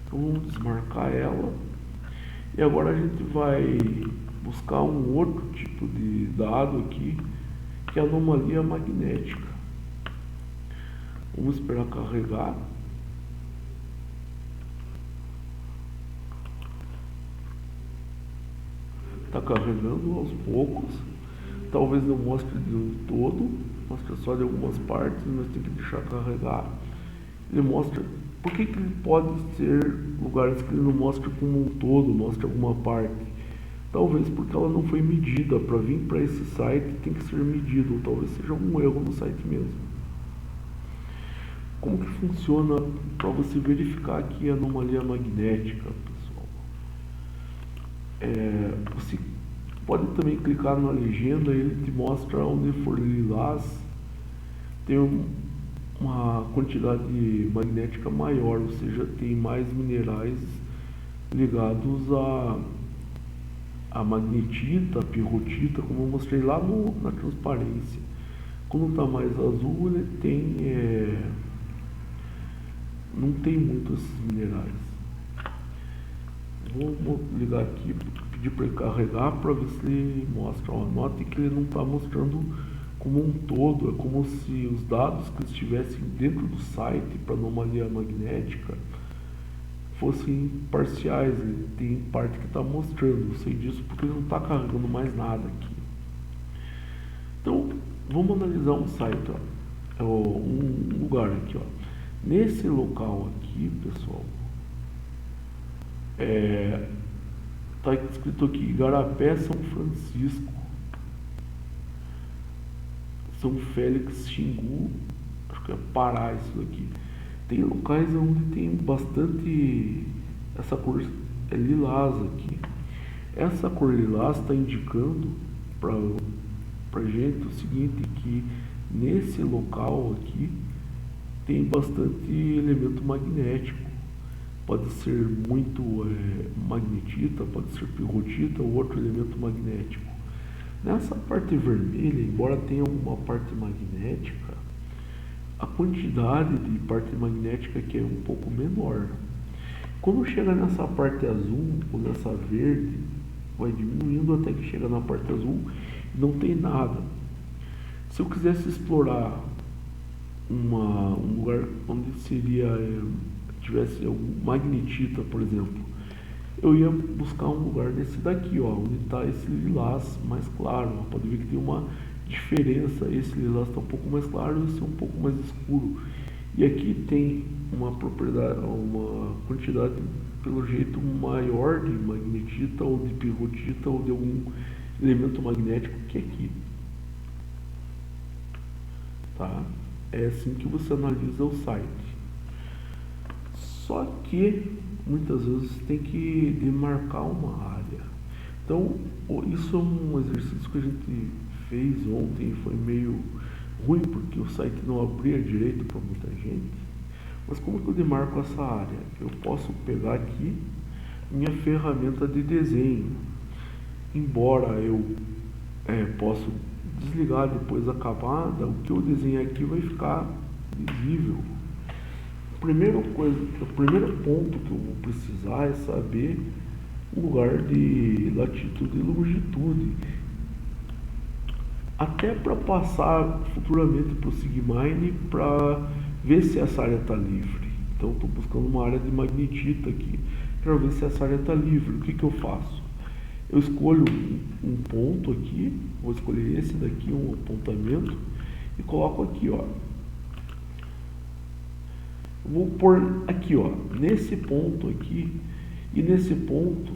Então vamos desmarcar ela. E agora a gente vai buscar um outro tipo de dado aqui, que é a anomalia magnética. Vamos esperar carregar. Está carregando aos poucos. Talvez não mostre de todo, mostra só de algumas partes, mas tem que deixar carregar. Ele mostra. Por que ele pode ter lugares que ele não mostra como um todo, mostra alguma parte? Talvez porque ela não foi medida. Para vir para esse site tem que ser medido, ou talvez seja um erro no site mesmo. Como que funciona para você verificar aqui a anomalia magnética, pessoal? Você pode também clicar na legenda, ele te mostra onde for lilás, tem uma quantidade magnética maior, ou seja, tem mais minerais ligados a magnetita, a pirrotita, como eu mostrei lá na transparência. Quando está mais azul, ele não tem muitos minerais. Vou ligar aqui, pedir para ele carregar para ver se ele mostra. Ó, note que ele não está mostrando como um todo, é como se os dados que estivessem dentro do site para anomalia magnética fossem parciais. Ele tem parte que está mostrando, eu sei disso porque ele não está carregando mais nada aqui. Então vamos analisar um site, ó, um lugar aqui, ó. Nesse local aqui, pessoal, está escrito aqui Igarapé, São Francisco, São Félix, Xingu, acho que é Pará isso daqui. Tem locais onde tem bastante, essa cor é lilás aqui. Essa cor lilás está indicando para pra gente o seguinte, que nesse local aqui tem bastante elemento magnético. Pode ser muito magnetita, pode ser pirrotita ou outro elemento magnético. Nessa parte vermelha, embora tenha alguma parte magnética, a quantidade de parte magnética aqui é um pouco menor. Quando chega nessa parte azul ou nessa verde, vai diminuindo até que chega na parte azul e não tem nada. Se eu quisesse explorar um lugar onde tivesse algum magnetita, por exemplo, eu ia buscar um lugar desse daqui, ó, onde está esse lilás mais claro. Pode ver que tem uma diferença, esse lilás está um pouco mais claro e esse é um pouco mais escuro. E aqui tem uma propriedade, uma quantidade, pelo jeito, maior de magnetita ou de pirrotita ou de algum elemento magnético que aqui. Tá? É assim que você analisa o site. Só que muitas vezes tem que demarcar uma área. Então, isso é um exercício que a gente fez ontem e foi meio ruim porque o site não abria direito para muita gente. Mas como que eu demarco essa área? Eu posso pegar aqui minha ferramenta de desenho. Embora eu possa desligar depois da camada, o que eu desenhar aqui vai ficar visível. O primeiro ponto que eu vou precisar é saber o lugar de latitude e longitude. Até para passar futuramente para o SIGMINE para ver se essa área está livre. Então estou buscando uma área de magnetita aqui para ver se essa área está livre. O que eu faço? Eu escolho um ponto aqui, vou escolher esse daqui, um apontamento, e coloco aqui, ó. Vou pôr aqui, ó, nesse ponto aqui, e nesse ponto,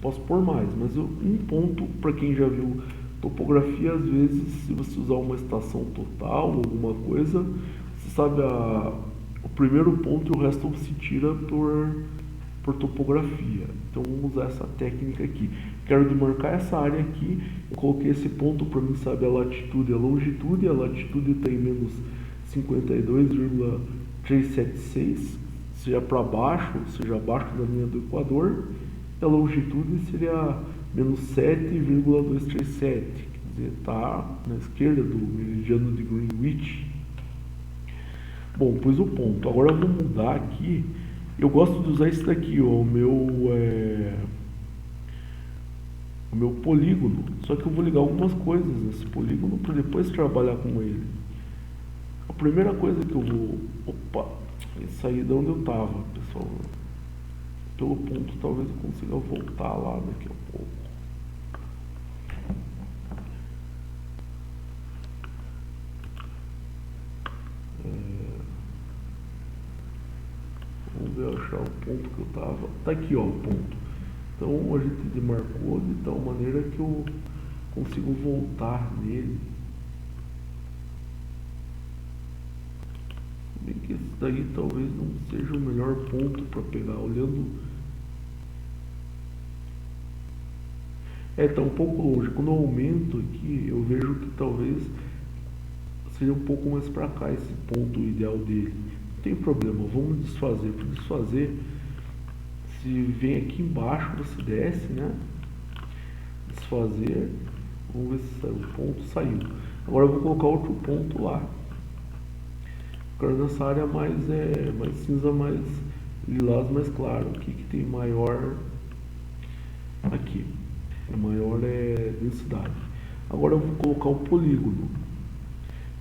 posso pôr mais, mas um ponto, para quem já viu topografia, às vezes, se você usar uma estação total, alguma coisa, você sabe o primeiro ponto e o resto se tira por topografia. Então vamos usar essa técnica aqui. Quero demarcar essa área aqui, eu coloquei esse ponto para mim saber a latitude e a longitude. A latitude está em menos 52,376, seja para baixo, seja abaixo da linha do Equador. E a longitude seria menos 7,237, quer dizer, está na esquerda do meridiano de Greenwich. Bom, pus o ponto. Agora eu vou mudar aqui. Eu gosto de usar esse daqui, ó, o meu polígono. Só que eu vou ligar algumas coisas nesse polígono para depois trabalhar com ele. A primeira coisa que eu vou... Opa! Sair de onde eu estava, pessoal. Pelo ponto, talvez eu consiga voltar lá daqui a pouco. Vamos ver, achar o ponto que eu estava. Tá aqui, ó, o ponto. Então a gente demarcou de tal maneira que eu consigo voltar nele. Bem que esse daí talvez não seja o melhor ponto para pegar. Olhando, tá um pouco longe. Quando eu aumento aqui, eu vejo que talvez seja um pouco mais para cá esse ponto ideal dele. Não tem problema, vamos desfazer. Para desfazer, se vem aqui embaixo, você desce, né? Desfazer, vamos ver se saiu. O ponto saiu. Agora eu vou colocar outro ponto lá. Agora nessa área mais cinza, mais lilás, mais claro. O que tem maior aqui? Maior densidade. Agora eu vou colocar o polígono.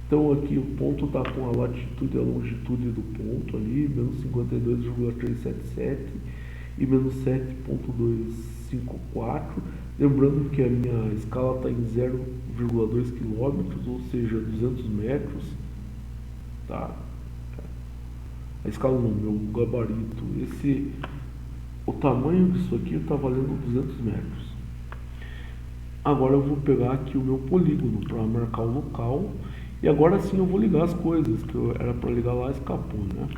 Então aqui o ponto está com a latitude e a longitude do ponto ali, menos 52,377 e menos 7,254. Lembrando que a minha escala está em 0,2 km, ou seja, 200 metros. Tá? A escala não, meu gabarito. O tamanho disso aqui está valendo 200 metros. Agora eu vou pegar aqui o meu polígono para marcar o local. E agora sim eu vou ligar as coisas, que era para ligar lá, escapou, né?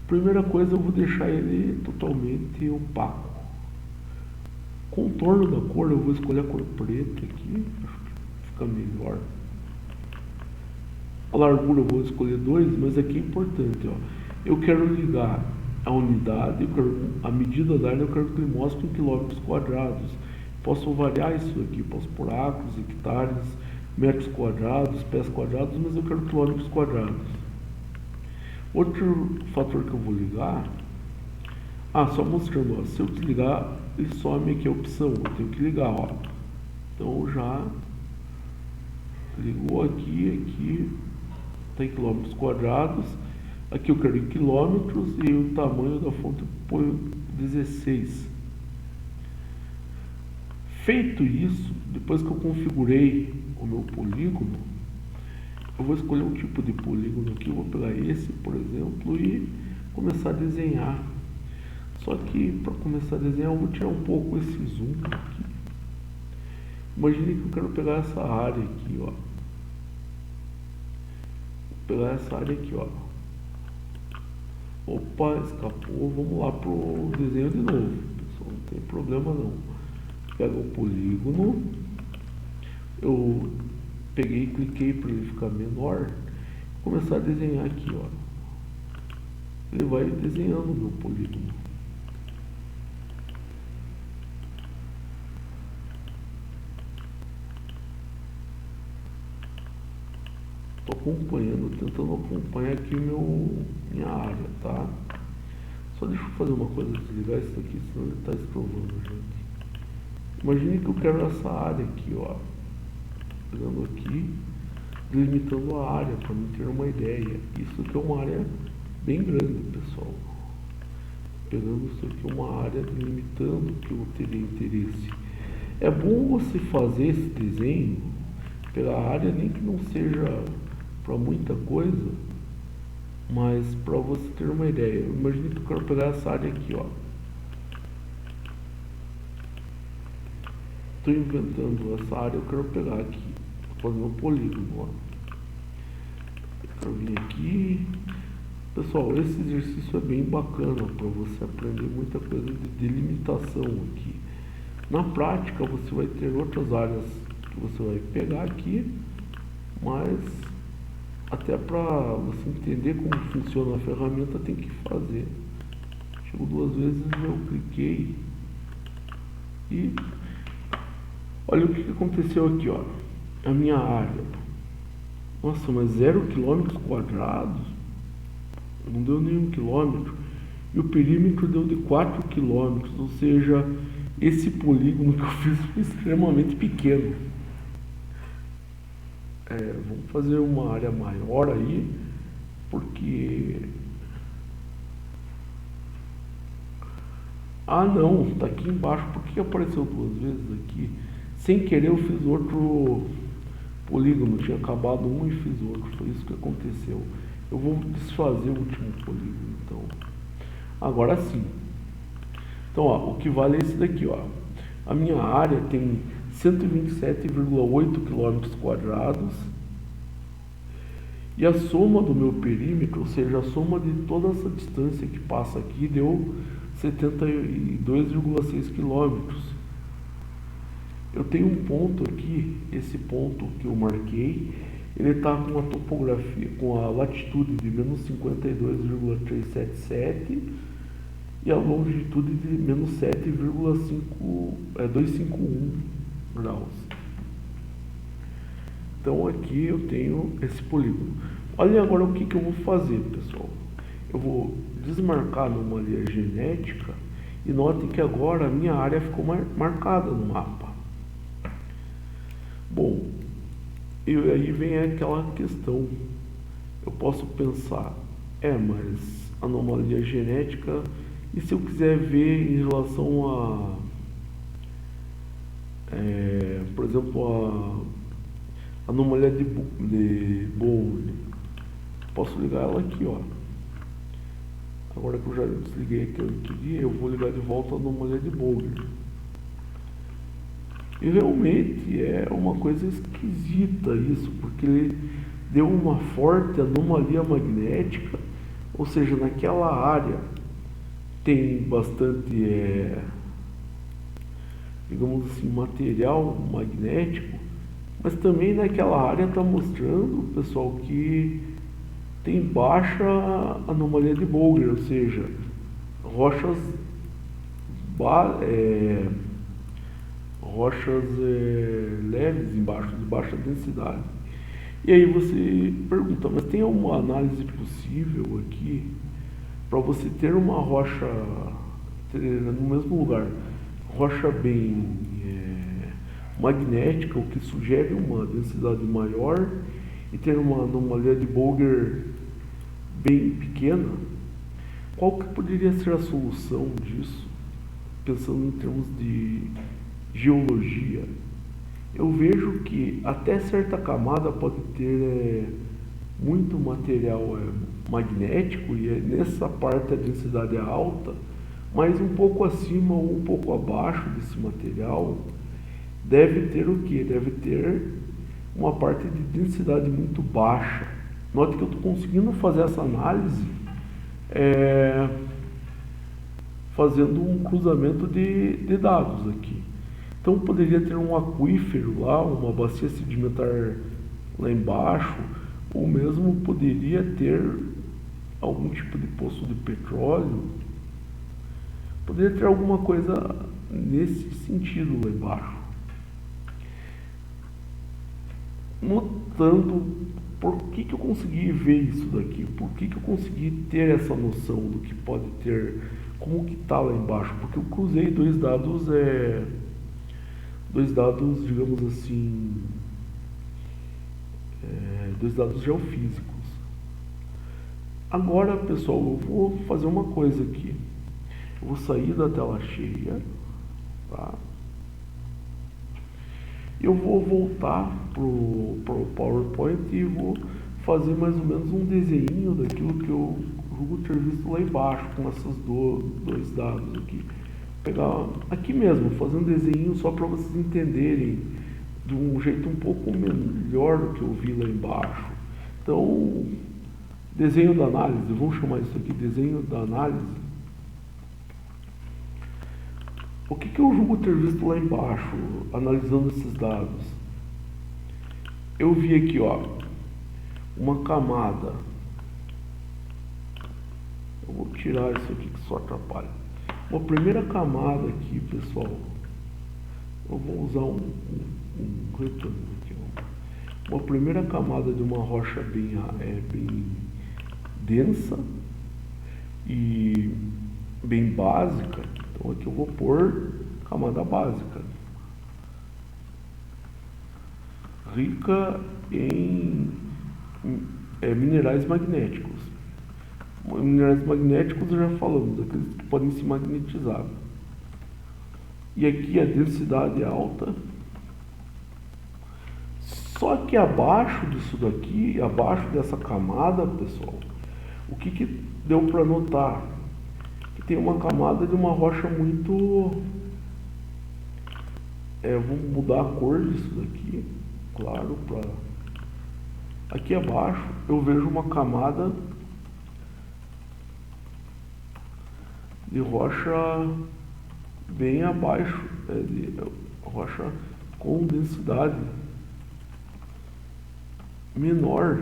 Primeira coisa, eu vou deixar ele totalmente opaco. Contorno da cor, eu vou escolher a cor preta aqui, acho que fica melhor. A largura eu vou escolher 2, mas aqui é importante, ó. Eu quero ligar a unidade, a medida da área eu quero que ele mostre em quilômetros quadrados. Posso variar isso aqui, posso pôr acres, hectares, metros quadrados, pés quadrados, mas eu quero quilômetros quadrados. Outro fator que eu vou ligar, só mostrando, ó, se eu desligar, ele some aqui a opção, eu tenho que ligar, ó. Então já ligou aqui está em quilômetros quadrados, aqui eu quero em quilômetros e o tamanho da fonte eu ponho 16. Feito isso, depois que eu configurei o meu polígono, eu vou escolher um tipo de polígono aqui, eu vou pegar esse, por exemplo, e começar a desenhar. Só que para começar a desenhar eu vou tirar um pouco esse zoom aqui. Imagine que eu quero pegar essa área aqui, ó. Vou pegar essa área aqui, ó. Opa, escapou. Vamos lá pro desenho de novo, pessoal, não tem problema não. Pega o polígono, eu peguei e cliquei para ele ficar menor, vou começar a desenhar aqui, ó. Ele vai desenhando o meu polígono. Estou acompanhando, tentando acompanhar aqui minha área, tá? Só deixa eu fazer uma coisa, desligar isso aqui, senão ele está escrovando, gente. Imagine que eu quero essa área aqui, ó. Pegando aqui, delimitando a área, para me ter uma ideia. Isso aqui é uma área bem grande, pessoal. Pegando isso aqui, uma área delimitando que eu teria interesse. É bom você fazer esse desenho pela área, nem que não seja para muita coisa, mas para você ter uma ideia. Imagine que eu quero pegar essa área aqui, ó. Estou inventando essa área, eu quero pegar aqui, fazer um polígono, ó. Eu quero vir aqui. Pessoal, esse exercício é bem bacana para você aprender muita coisa de delimitação aqui. Na prática, você vai ter outras áreas que você vai pegar aqui, mas até para você entender como funciona a ferramenta, tem que fazer. Chegou 2 vezes, eu cliquei e olha o que aconteceu aqui, ó. A minha área. Nossa, mas 0 quilômetros quadrados? Não deu nenhum quilômetro. E o perímetro deu de 4 quilômetros. Ou seja, esse polígono que eu fiz foi extremamente pequeno. Vamos fazer uma área maior aí, porque... não, tá aqui embaixo. Por que apareceu 2 vezes aqui? Sem querer eu fiz outro polígono, tinha acabado um e fiz outro, foi isso que aconteceu. Eu vou desfazer o último polígono, então. Agora sim. Então, ó, o que vale é esse daqui, ó. A minha área tem 127,8 km², e a soma do meu perímetro, ou seja, a soma de toda essa distância que passa aqui, deu 72,6 km. Eu tenho um ponto aqui, esse ponto que eu marquei, ele está com a topografia, com a latitude de menos 52,377 e a longitude de menos 7,251 graus. Então aqui eu tenho esse polígono. Olha agora o que eu vou fazer, pessoal. Eu vou desmarcar a anomalia genética e notem que agora a minha área ficou marcada no mapa. Bom, e aí vem aquela questão. Eu posso pensar, mas anomalia genética, e se eu quiser ver em relação a, por exemplo, a anomalia de Bowley, posso ligar ela aqui, ó. Agora que eu já desliguei aqui, eu vou ligar de volta a anomalia de Bowley. E realmente é uma coisa esquisita isso, porque ele deu uma forte anomalia magnética, ou seja, naquela área tem bastante, digamos assim, material magnético, Mas também naquela área está mostrando, pessoal, que tem baixa anomalia de Bolger, ou seja, rochas, leves embaixo, de baixa densidade. E aí você pergunta, mas tem alguma análise possível aqui para você ter uma rocha no mesmo lugar, rocha bem magnética, o que sugere uma densidade maior, e ter uma anomalia de Bolger bem pequena? Qual que poderia ser a solução disso, pensando em termos de geologia? Eu vejo que até certa camada pode ter muito material magnético, e nessa parte a densidade é alta, mas um pouco acima ou um pouco abaixo desse material deve ter o que? Deve ter uma parte de densidade muito baixa. Note que eu estou conseguindo fazer essa análise fazendo um cruzamento de dados aqui. Então poderia ter um aquífero lá, uma bacia sedimentar lá embaixo, ou mesmo poderia ter algum tipo de poço de petróleo. Poderia ter alguma coisa nesse sentido lá embaixo. Notando por que eu consegui ver isso daqui, por que eu consegui ter essa noção do que pode ter, como que está lá embaixo, porque eu cruzei dois dados, digamos assim, dois dados geofísicos. Agora, pessoal, eu vou fazer uma coisa aqui. Eu vou sair da tela cheia, tá? Eu vou voltar pro PowerPoint e vou fazer mais ou menos um desenho daquilo que eu julgo ter visto lá embaixo, com esses dois dados aqui. Pegar aqui mesmo, fazer um desenho só para vocês entenderem de um jeito um pouco melhor do que eu vi lá embaixo. Então, desenho da análise, vamos chamar isso aqui desenho da análise. O que eu julgo ter visto lá embaixo, analisando esses dados? Eu vi aqui, ó, uma camada. Eu vou tirar isso aqui que só atrapalha. Uma primeira camada aqui, pessoal. Eu vou usar um retângulo aqui, ó. Uma primeira camada de uma rocha bem densa e bem básica. Então aqui eu vou pôr camada básica, rica em minerais magnéticos. Minerais magnéticos já falamos, aqueles que podem se magnetizar. E aqui a densidade é alta. Só que abaixo disso daqui, abaixo dessa camada, pessoal, o que deu para notar? Tem uma camada de uma rocha muito... vou mudar a cor disso daqui, claro, para... Aqui abaixo eu vejo uma camada de rocha bem abaixo, de rocha com densidade menor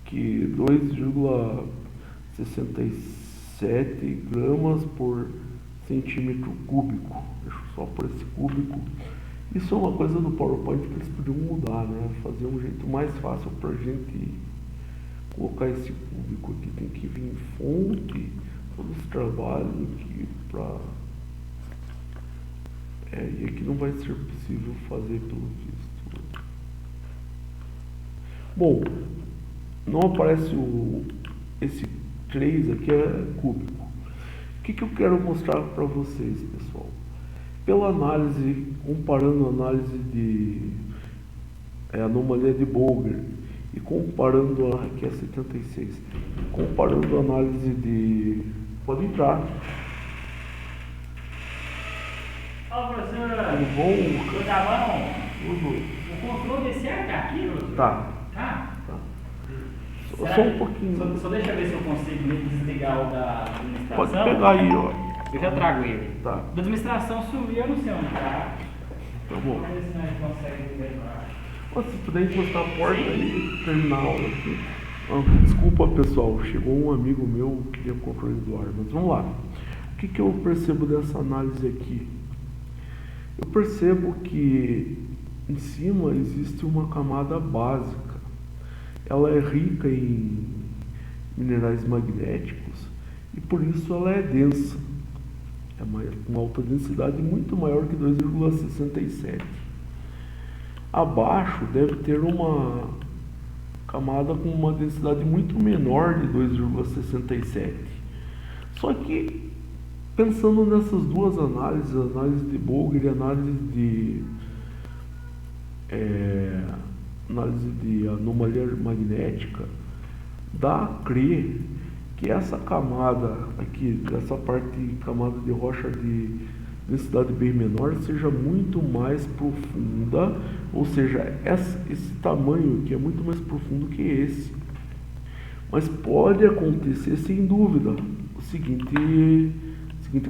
que 2,67 gramas por centímetro cúbico. Deixa eu só por esse cúbico. Isso é uma coisa do PowerPoint que eles podiam mudar, né? Fazer um jeito mais fácil para a gente colocar esse cúbico aqui. Tem que vir em fonte, todo esse trabalho aqui para... e aqui não vai ser possível fazer pelo visto. Bom, não aparece esse 3 aqui é cúbico. O que eu quero mostrar para vocês, pessoal? Pela análise, comparando a análise de anomalia de Bolger e comparando aqui é 76, comparando a análise de... Pode entrar. Ó, professor, Tudo bom? tá bom? Tudo. O controle é certo aqui, professor? Tá. Tá? Só um pouquinho. Só deixa eu ver se eu consigo desligar o da administração. Pode pegar aí, ó. Eu já trago ele. Tá. Da administração sumiu, eu não sei onde tá. Tá bom. Vamos ver se nós conseguimos liberar. Ó, se puder encostar a porta e terminar a aula aqui. Desculpa, pessoal, chegou um amigo meu que queria o controle do ar, mas vamos lá. O que eu percebo dessa análise aqui? Eu percebo que em cima existe uma camada básica. Ela é rica em minerais magnéticos e por isso ela é densa. É uma alta densidade muito maior que 2,67. Abaixo deve ter uma camada com uma densidade muito menor de 2,67. Só que, pensando nessas duas análises, análise de Bolger e análise de anomalia magnética, dá a crer que essa camada aqui, essa camada de rocha de densidade bem menor, seja muito mais profunda, ou seja, esse tamanho aqui é muito mais profundo que esse. Mas pode acontecer, sem dúvida, a seguinte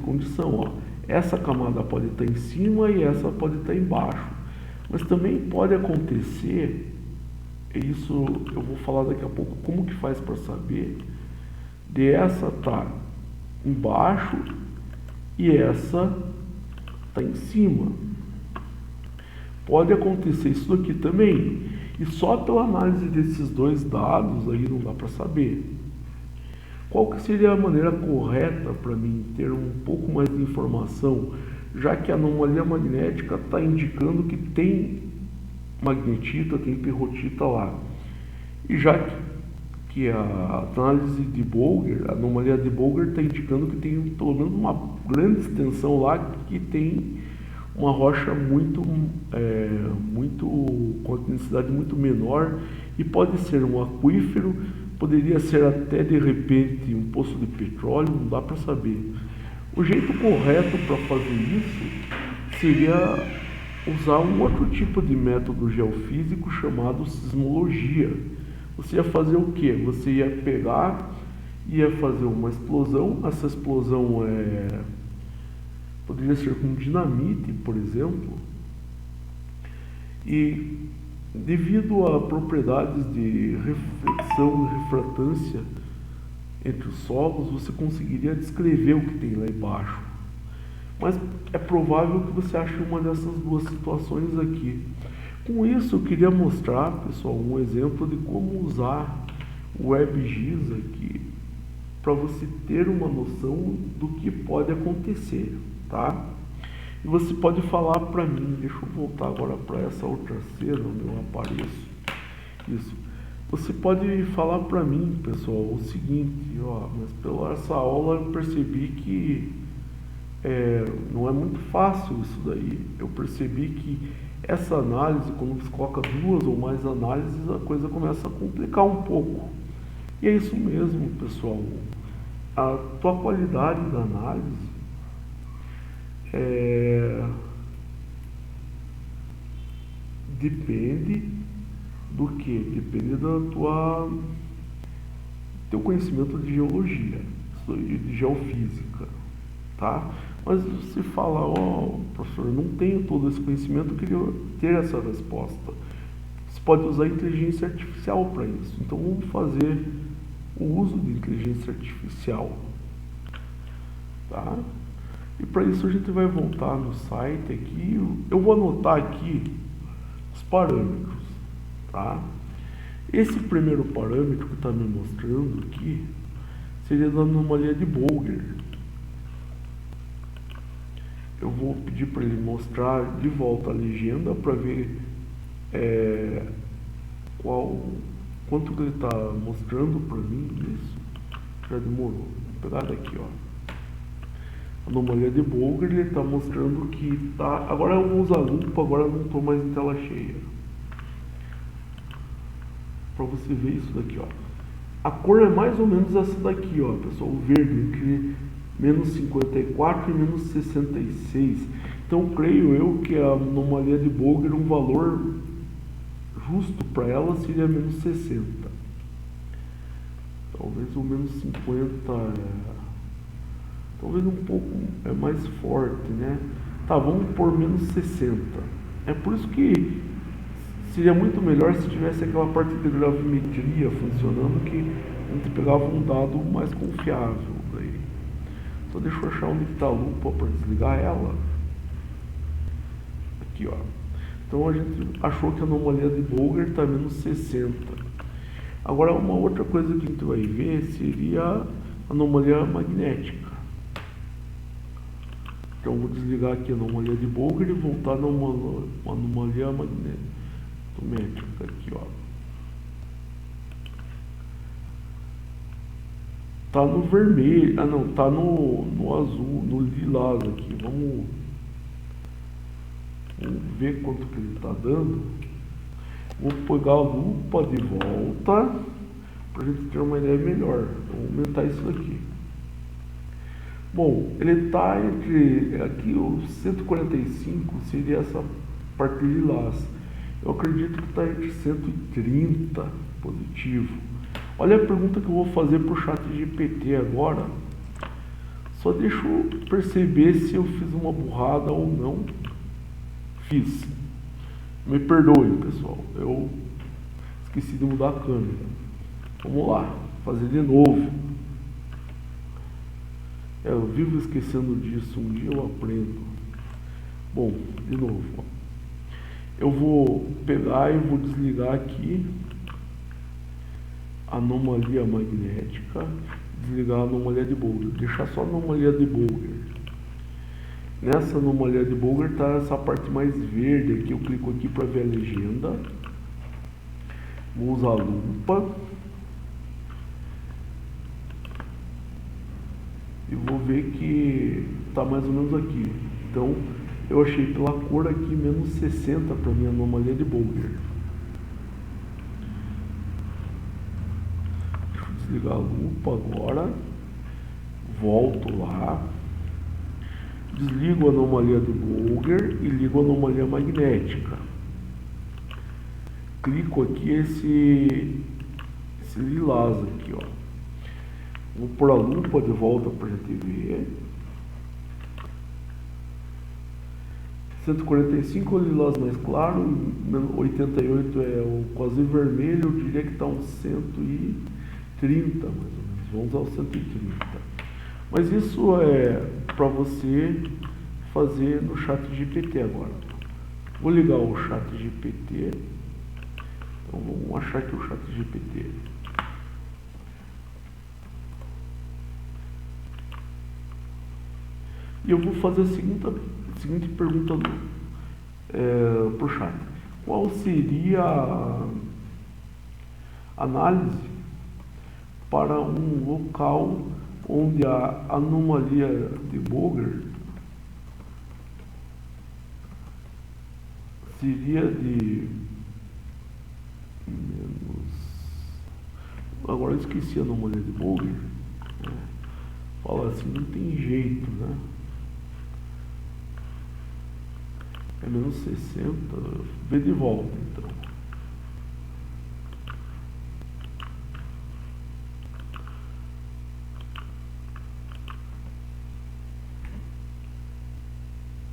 condição, ó. Essa camada pode estar em cima e essa pode estar embaixo. Mas também pode acontecer, isso eu vou falar daqui a pouco como que faz para saber, de essa estar embaixo e essa está em cima. Pode acontecer isso aqui também. E só pela análise desses dois dados aí não dá para saber. Qual que seria a maneira correta para mim ter um pouco mais de informação, já que a anomalia magnética está indicando que tem magnetita, tem pirrotita lá. E já que a análise de Bolger, a anomalia de Bolger está indicando que tem pelo menos uma grande extensão lá que tem uma rocha com a densidade muito menor e pode ser um aquífero, poderia ser até de repente um poço de petróleo, não dá para saber. O jeito correto para fazer isso seria usar um outro tipo de método geofísico chamado sismologia. Você ia fazer o quê? Você ia pegar, ia fazer uma explosão, essa explosão poderia ser com dinamite, por exemplo, e devido a propriedades de reflexão e refratância entre os solos, você conseguiria descrever o que tem lá embaixo. Mas é provável que você ache uma dessas duas situações aqui. Com isso, eu queria mostrar, pessoal, um exemplo de como usar o WebGIS aqui para você ter uma noção do que pode acontecer, tá? E você pode falar para mim, deixa eu voltar agora para essa outra cena onde eu apareço. Isso. Você pode falar para mim, pessoal, o seguinte, ó, mas pela essa aula eu percebi que não é muito fácil isso daí. Eu percebi que essa análise, quando você coloca duas ou mais análises, a coisa começa a complicar um pouco. E é isso mesmo, pessoal. A tua qualidade da análise depende do que? Depende da teu conhecimento de geologia, de geofísica, tá? Mas você fala, professor, eu não tenho todo esse conhecimento, eu queria ter essa resposta. Você pode usar a inteligência artificial para isso. Então vamos fazer o uso de inteligência artificial, tá? E para isso a gente vai voltar no site aqui. Eu vou anotar aqui os parâmetros, tá? Esse primeiro parâmetro que está me mostrando aqui seria da anomalia de Bolger. Eu vou pedir para ele mostrar de volta a legenda para ver quanto que ele está mostrando para mim. Isso já demorou. Vou pegar daqui, ó. Anomalia de Bolger, ele está mostrando que tá. Agora eu vou usar lupa, agora eu não estou mais em tela cheia. Para você ver isso daqui, ó. A cor é mais ou menos essa daqui, ó, pessoal. O verde, entre menos 54 e menos 66. Então creio eu que a anomalia de Bolger, um valor justo para ela seria menos 60. Talvez o menos 50 talvez um pouco mais forte, né? Tá, vamos por menos 60. É por isso que Seria muito melhor se tivesse aquela parte de gravimetria funcionando, que a gente pegava um dado mais confiável. Daí. Só deixa eu achar onde está a lupa para desligar ela. Aqui, ó. Então a gente achou que a anomalia de Bolger está menos 60. Agora uma outra coisa que a gente vai ver seria a anomalia magnética. Então vou desligar aqui a anomalia de Bolger e voltar na anomalia magnética aqui, ó. Tá no vermelho, tá no azul, no lilás aqui. Vamos ver quanto que ele está dando. Vou pegar a lupa de volta para a gente ter uma ideia melhor. Vou aumentar isso daqui. Bom, ele está entre aqui o 145 seria essa parte lilás. Eu acredito que está entre 130 positivo. Olha a pergunta que eu vou fazer para o ChatGPT agora. Só deixa eu perceber se eu fiz uma burrada ou não. Fiz. Me perdoem, pessoal. Eu esqueci de mudar a câmera. Vamos lá, fazer de novo. Eu vivo esquecendo disso. Um dia eu aprendo. Bom, de novo. Eu vou pegar e vou desligar aqui a anomalia magnética, desligar a anomalia de Bolger, deixar só a anomalia de Bolger. Nessa anomalia de Bolger está essa parte mais verde aqui. Eu clico aqui para ver a legenda. Vou usar a lupa e vou ver que está mais ou menos aqui. Então eu achei pela cor aqui menos 60 para minha anomalia de Bolger. Deixa eu desligar a lupa agora. Volto lá. Desligo a anomalia do Bolger e ligo a anomalia magnética. Clico aqui esse lilás aqui, ó. Vou pôr a lupa de volta para a gente ver. 145 é o lilás mais claro, 88 é o quase vermelho, eu diria que está uns 130 mais ou menos. Vamos ao 130. Mas isso é para você fazer no ChatGPT agora. Vou ligar o ChatGPT. Então vamos achar aqui o ChatGPT. E eu vou fazer a seguinte pergunta para o chat. Qual seria a análise para um local onde a anomalia de Bolger seria de menos... Agora eu esqueci a anomalia de Bolger. Fala assim, não tem jeito, né? É menos 60. Vê de volta, então.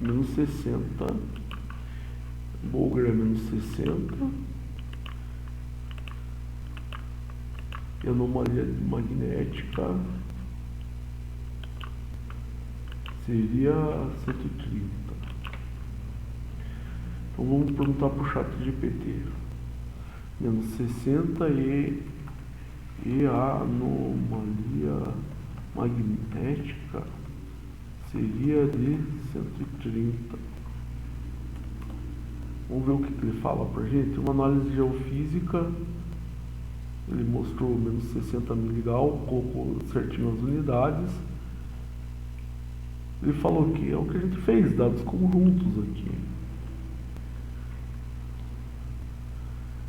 Menos 60. Bolger é menos 60. E a anomalia magnética seria 130. Então vamos perguntar para o ChatGPT. Menos 60 e a anomalia magnética seria de 130. Vamos ver o que ele fala para a gente. Uma análise geofísica, ele mostrou menos 60 miligrau, colocou certinho as unidades. Ele falou que é o que a gente fez, dados conjuntos aqui.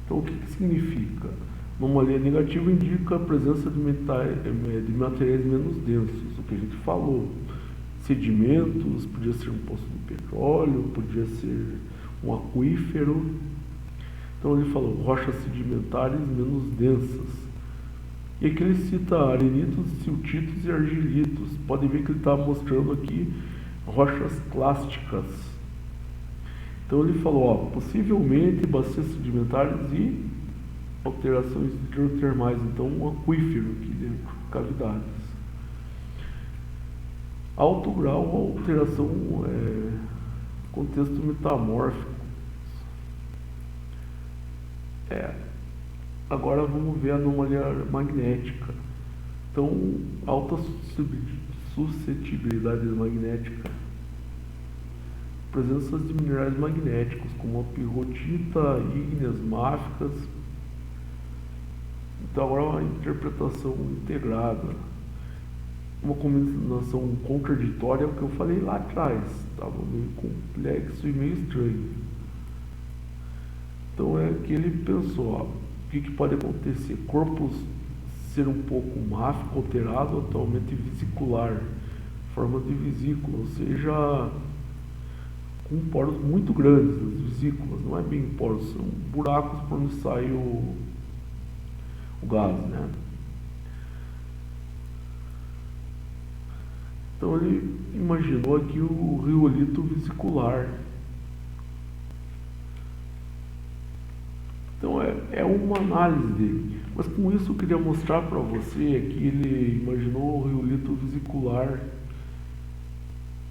Então o que significa? Anomalia negativa indica a presença de materiais menos densos, o que a gente falou. Sedimentos, podia ser um poço de petróleo, podia ser um aquífero. Então ele falou rochas sedimentares menos densas. E aqui ele cita arenitos, siltitos e argilitos. Pode ver que ele está mostrando aqui rochas clásticas. Então ele falou, ó, possivelmente bacias sedimentares e alterações hidrotermais, então um aquífero aqui dentro, cavidades. Alto grau, alteração, contexto metamórfico. Agora vamos ver a anomalia magnética. Então, alta suscetibilidade magnética. Presenças de minerais magnéticos, como a pirrotita, ígneas máficas. Então, agora uma interpretação integrada. Uma combinação contraditória é o que eu falei lá atrás. Estava meio complexo e meio estranho. Então, é que ele pensou, ó, o que pode acontecer? Corpos ser um pouco máfico, alterado, atualmente vesicular, forma de vesícula, ou seja, com poros muito grandes, as vesículas, não é bem poros, são buracos por onde sai o gás, né? Então ele imaginou aqui o riolito vesicular. Então é uma análise dele. Mas com isso eu queria mostrar para você que ele imaginou o riolito vesicular,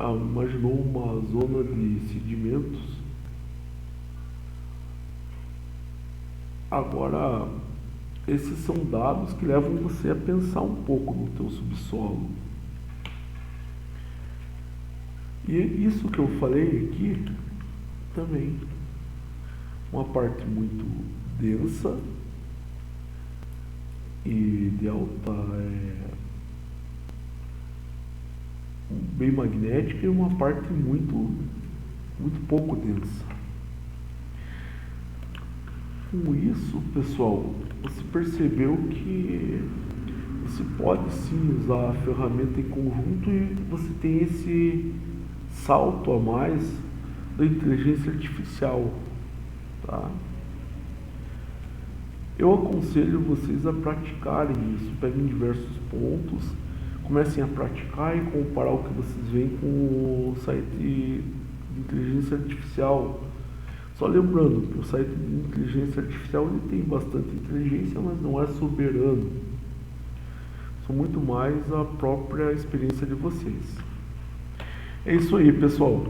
imaginou uma zona de sedimentos. Agora, esses são dados que levam você a pensar um pouco no teu subsolo. E isso que eu falei aqui também, uma parte muito densa e de alta, bem magnética, e uma parte muito pouco densa. Com isso, pessoal, você percebeu que você pode sim usar a ferramenta em conjunto e você tem esse salto a mais da inteligência artificial, tá? Eu aconselho vocês a praticarem isso. Peguem diversos pontos, comecem a praticar e comparar o que vocês veem com o site de inteligência artificial. Só lembrando que o site de inteligência artificial ele tem bastante inteligência, mas não é soberano. São muito mais a própria experiência de vocês. É isso aí, pessoal.